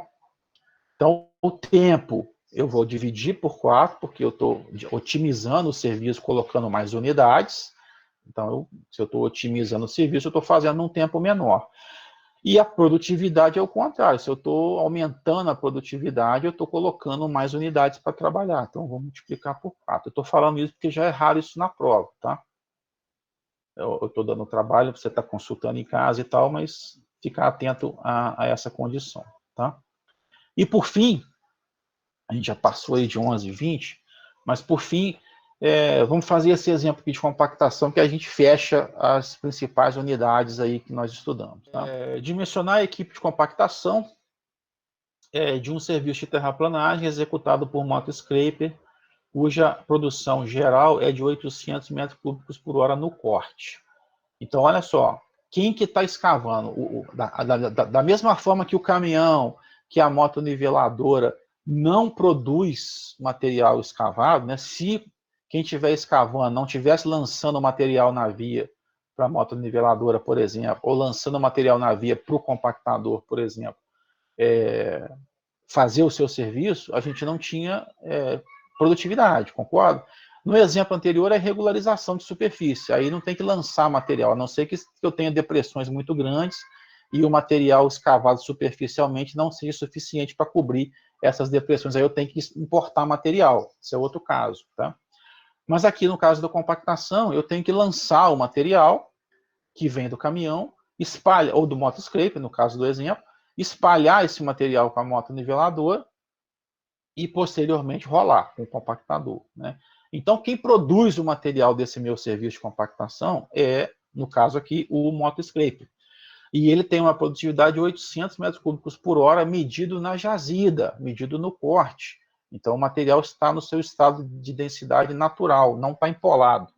Então, o tempo eu vou dividir por 4, porque eu estou otimizando o serviço, colocando mais unidades. Então, se eu estou otimizando o serviço, eu estou fazendo um tempo menor. E a produtividade é o contrário. Se eu estou aumentando a produtividade, eu estou colocando mais unidades para trabalhar. Então, vou multiplicar por 4. Eu estou falando isso porque já é raro isso na prova, tá? Eu estou dando trabalho, você está consultando em casa e tal, mas ficar atento a essa condição, tá? E, por fim, a gente já passou aí de 11, 20, mas, por fim, vamos fazer esse exemplo aqui de compactação, que a gente fecha as principais unidades aí que nós estudamos. Tá? Dimensionar a equipe de compactação de um serviço de terraplanagem executado por motoscraper, cuja produção geral é de 800 metros cúbicos por hora no corte. Então, olha só, quem que está escavando? Da mesma forma que o caminhão, que a motoniveladora não produz material escavado, né? Se quem estiver escavando não estivesse lançando material na via para a motoniveladora, por exemplo, ou lançando material na via para o compactador, por exemplo, fazer o seu serviço, a gente não tinha produtividade, concorda? No exemplo anterior, é regularização de superfície. Aí não tem que lançar material, a não ser que eu tenha depressões muito grandes e o material escavado superficialmente não seja suficiente para cobrir essas depressões. Aí eu tenho que importar material. Esse é outro caso, tá? Mas aqui, no caso da compactação, eu tenho que lançar o material que vem do caminhão, espalha, ou do motoscraper, no caso do exemplo, espalhar esse material com a motoniveladora e, posteriormente, rolar com o compactador. Né? Então, quem produz o material desse meu serviço de compactação é, no caso aqui, o motoscraper. E ele tem uma produtividade de 800 metros cúbicos por hora, medido na jazida, medido no corte. Então, o material está no seu estado de densidade natural, não está empolado.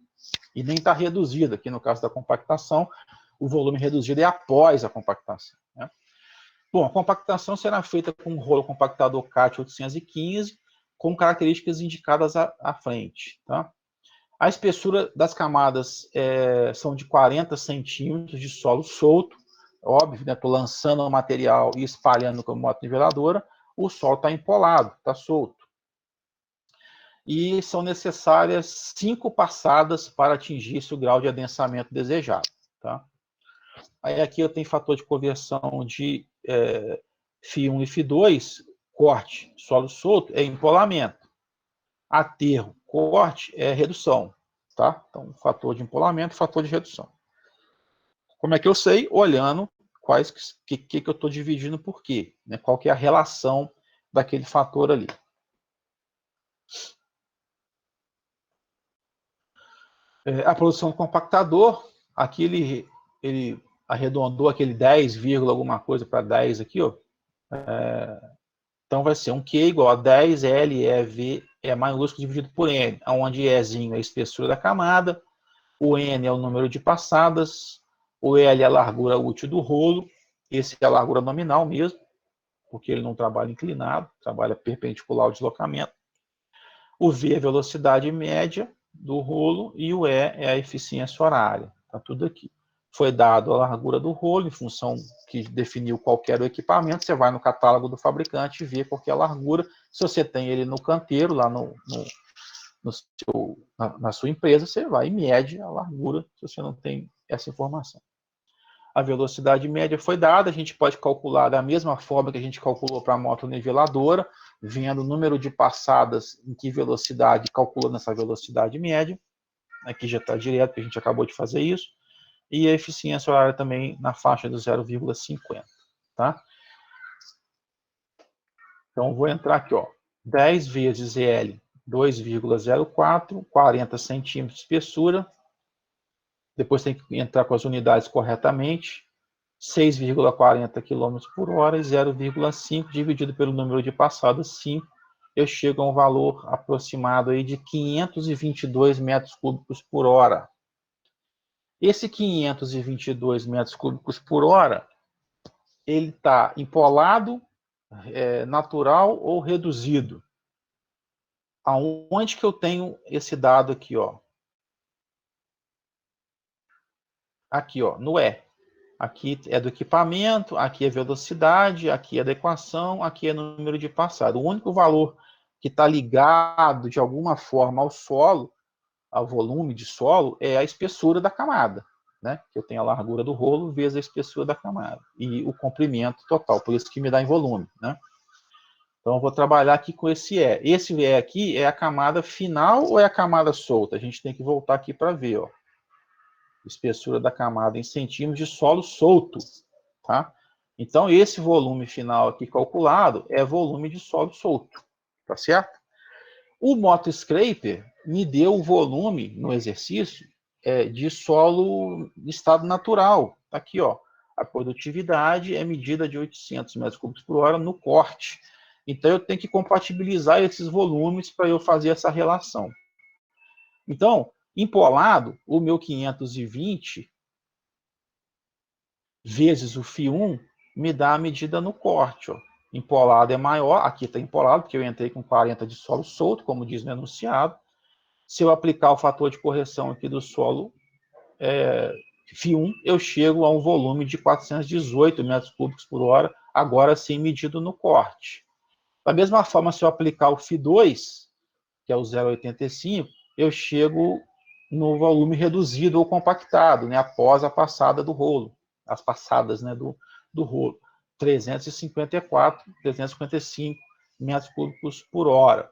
E nem está reduzido. Aqui, no caso da compactação, o volume reduzido é após a compactação. Né? Bom, a compactação será feita com um rolo compactador CAT 815, com características indicadas à frente. Tá? A espessura das camadas são de 40 centímetros de solo solto. Óbvio, né? Estou lançando o material e espalhando com a motoniveladora, o solo está empolado, está solto. E são necessárias 5 passadas para atingir esse grau de adensamento desejado. Tá? Aí aqui eu tenho fator de conversão de Φ1 e Φ2, corte, solo solto, é empolamento. Aterro, corte, é redução. Tá? Então, fator de empolamento, fator de redução. Como é que eu sei? Olhando que eu estou dividindo por quê? Né? Qual que é a relação daquele fator ali. A produção do compactador, aqui ele arredondou aquele 10, alguma coisa para 10 aqui, ó. Então vai ser um Q igual a 10 L, E, V, E maiúsculo dividido por N, onde Ezinho é a espessura da camada, o N é o número de passadas, o L é a largura útil do rolo, esse é a largura nominal mesmo, porque ele não trabalha inclinado, trabalha perpendicular ao deslocamento. O V é a velocidade média do rolo e o E é a eficiência horária. Está tudo aqui. Foi dado a largura do rolo, em função que definiu qual era o equipamento, você vai no catálogo do fabricante e vê qual é a largura. Se você tem ele no canteiro, lá na sua empresa, você vai e mede a largura, se você não tem essa informação. A velocidade média foi dada, a gente pode calcular da mesma forma que a gente calculou para a motoniveladora, vendo o número de passadas em que velocidade, calculando essa velocidade média. Aqui já está direto, porque a gente acabou de fazer isso. E a eficiência horária também na faixa do 0,50. Tá? Então, vou entrar aqui, ó, 10 vezes EL, 2,04, 40 centímetros de espessura. Depois tem que entrar com as unidades corretamente. 6,40 km por hora e 0,5 dividido pelo número de passadas, 5, eu chego a um valor aproximado aí de 522 metros cúbicos por hora. Esse 522 metros cúbicos por hora, ele está empolado, natural ou reduzido? Aonde que eu tenho esse dado aqui, ó? Aqui, ó, no E. Aqui é do equipamento, aqui é velocidade, aqui é da equação, aqui é número de passado. O único valor que está ligado de alguma forma ao solo, ao volume de solo, é a espessura da camada. Né? Eu tenho a largura do rolo vezes a espessura da camada. E o comprimento total, por isso que me dá em volume. Né? Então, eu vou trabalhar aqui com esse E. Esse E aqui é a camada final ou é a camada solta? A gente tem que voltar aqui para ver, ó. Espessura da camada em centímetros de solo solto, tá? Então, esse volume final aqui calculado é volume de solo solto, tá certo? O MotoScraper me deu o volume, no exercício, de solo em estado natural. Tá aqui, ó. A produtividade é medida de 800 metros cúbicos por hora no corte. Então, eu tenho que compatibilizar esses volumes para eu fazer essa relação. Então, empolado, o meu 520 vezes o Φ1 me dá a medida no corte. Ó. Empolado é maior, aqui está empolado, porque eu entrei com 40 de solo solto, como diz no enunciado. Se eu aplicar o fator de correção aqui do solo Φ1, eu chego a um volume de 418 metros cúbicos por hora, agora sim medido no corte. Da mesma forma, se eu aplicar o Φ2, que é o 0,85, eu chego no volume reduzido ou compactado, né, após a passada do rolo, as passadas, né, do rolo, 354, 355 metros cúbicos por hora.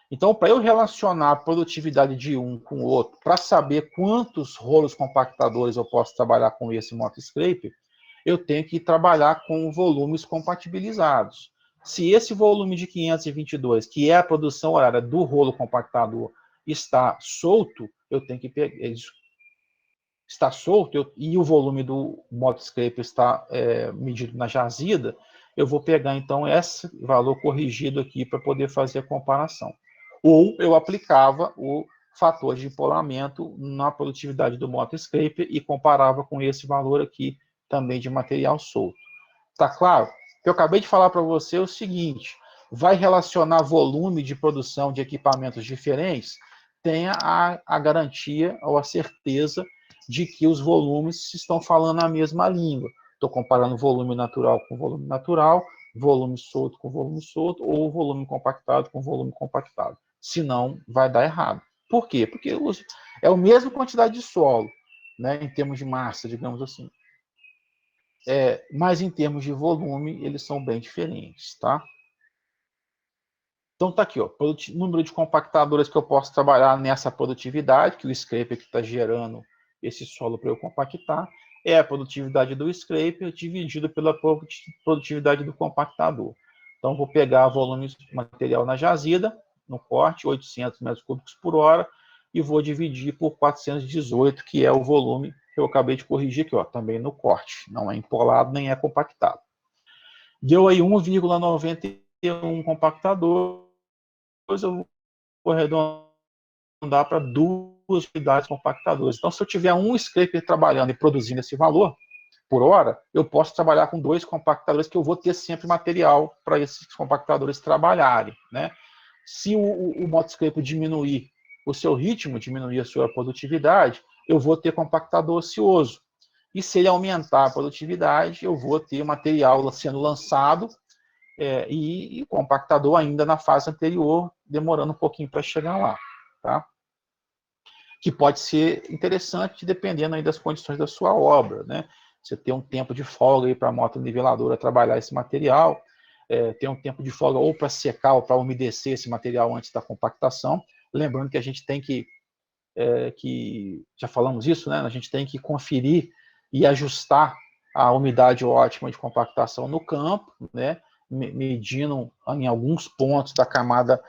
Então, para eu relacionar a produtividade de um com o outro, para saber quantos rolos compactadores eu posso trabalhar com esse MotoScraper, eu tenho que trabalhar com volumes compatibilizados. Se esse volume de 522, que é a produção horária do rolo compactador, está solto, eu tenho que pegar, está solto, e o volume do MotoScraper está medido na jazida, eu vou pegar então esse valor corrigido aqui para poder fazer a comparação. Ou eu aplicava o fator de empolamento na produtividade do MotoScraper e comparava com esse valor aqui também de material solto. Tá claro? que eu acabei de falar para você é o seguinte: vai relacionar volume de produção de equipamentos diferentes, tenha a garantia ou a certeza de que os volumes estão falando a mesma língua. Estou comparando volume natural com volume natural, volume solto com volume solto, ou volume compactado com volume compactado. Senão, vai dar errado. Por quê? Porque é a mesma quantidade de solo, né, em termos de massa, digamos assim. Mas em termos de volume, eles são bem diferentes, tá? Então tá aqui, ó, número de compactadores que eu posso trabalhar nessa produtividade, que o scraper que está gerando esse solo para eu compactar, é a produtividade do scraper dividido pela produtividade do compactador. Então vou pegar volume de material na jazida, no corte, 800 metros cúbicos por hora, e vou dividir por 418, que é o volume que eu acabei de corrigir aqui, ó, também no corte. Não é empolado, nem é compactado. Deu aí 1,91 compactador, depois eu vou arredondar para 2 unidades compactadoras. Então, se eu tiver um scraper trabalhando e produzindo esse valor por hora, eu posso trabalhar com 2 compactadores, que eu vou ter sempre material para esses compactadores trabalharem, né? Se o motoscraper diminuir o seu ritmo, diminuir a sua produtividade, eu vou ter compactador ocioso. E se ele aumentar a produtividade, eu vou ter material sendo lançado e o compactador ainda na fase anterior, demorando um pouquinho para chegar lá, tá? Que pode ser interessante dependendo aí das condições da sua obra, né? Você tem um tempo de folga aí para a motoniveladora trabalhar esse material, tem um tempo de folga ou para secar ou para umedecer esse material antes da compactação. Lembrando que a gente tem que já falamos isso, né? A gente tem que conferir e ajustar a umidade ótima de compactação no campo, né? Medindo em alguns pontos da camada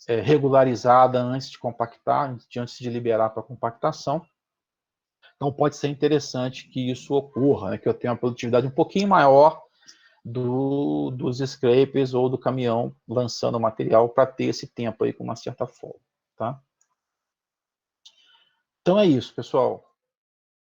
regularizada antes de compactar, antes de liberar para compactação. Então pode ser interessante que isso ocorra, né? Que eu tenha uma produtividade um pouquinho maior dos scrapers ou do caminhão lançando o material para ter esse tempo aí com uma certa folga, tá? Então é isso, pessoal.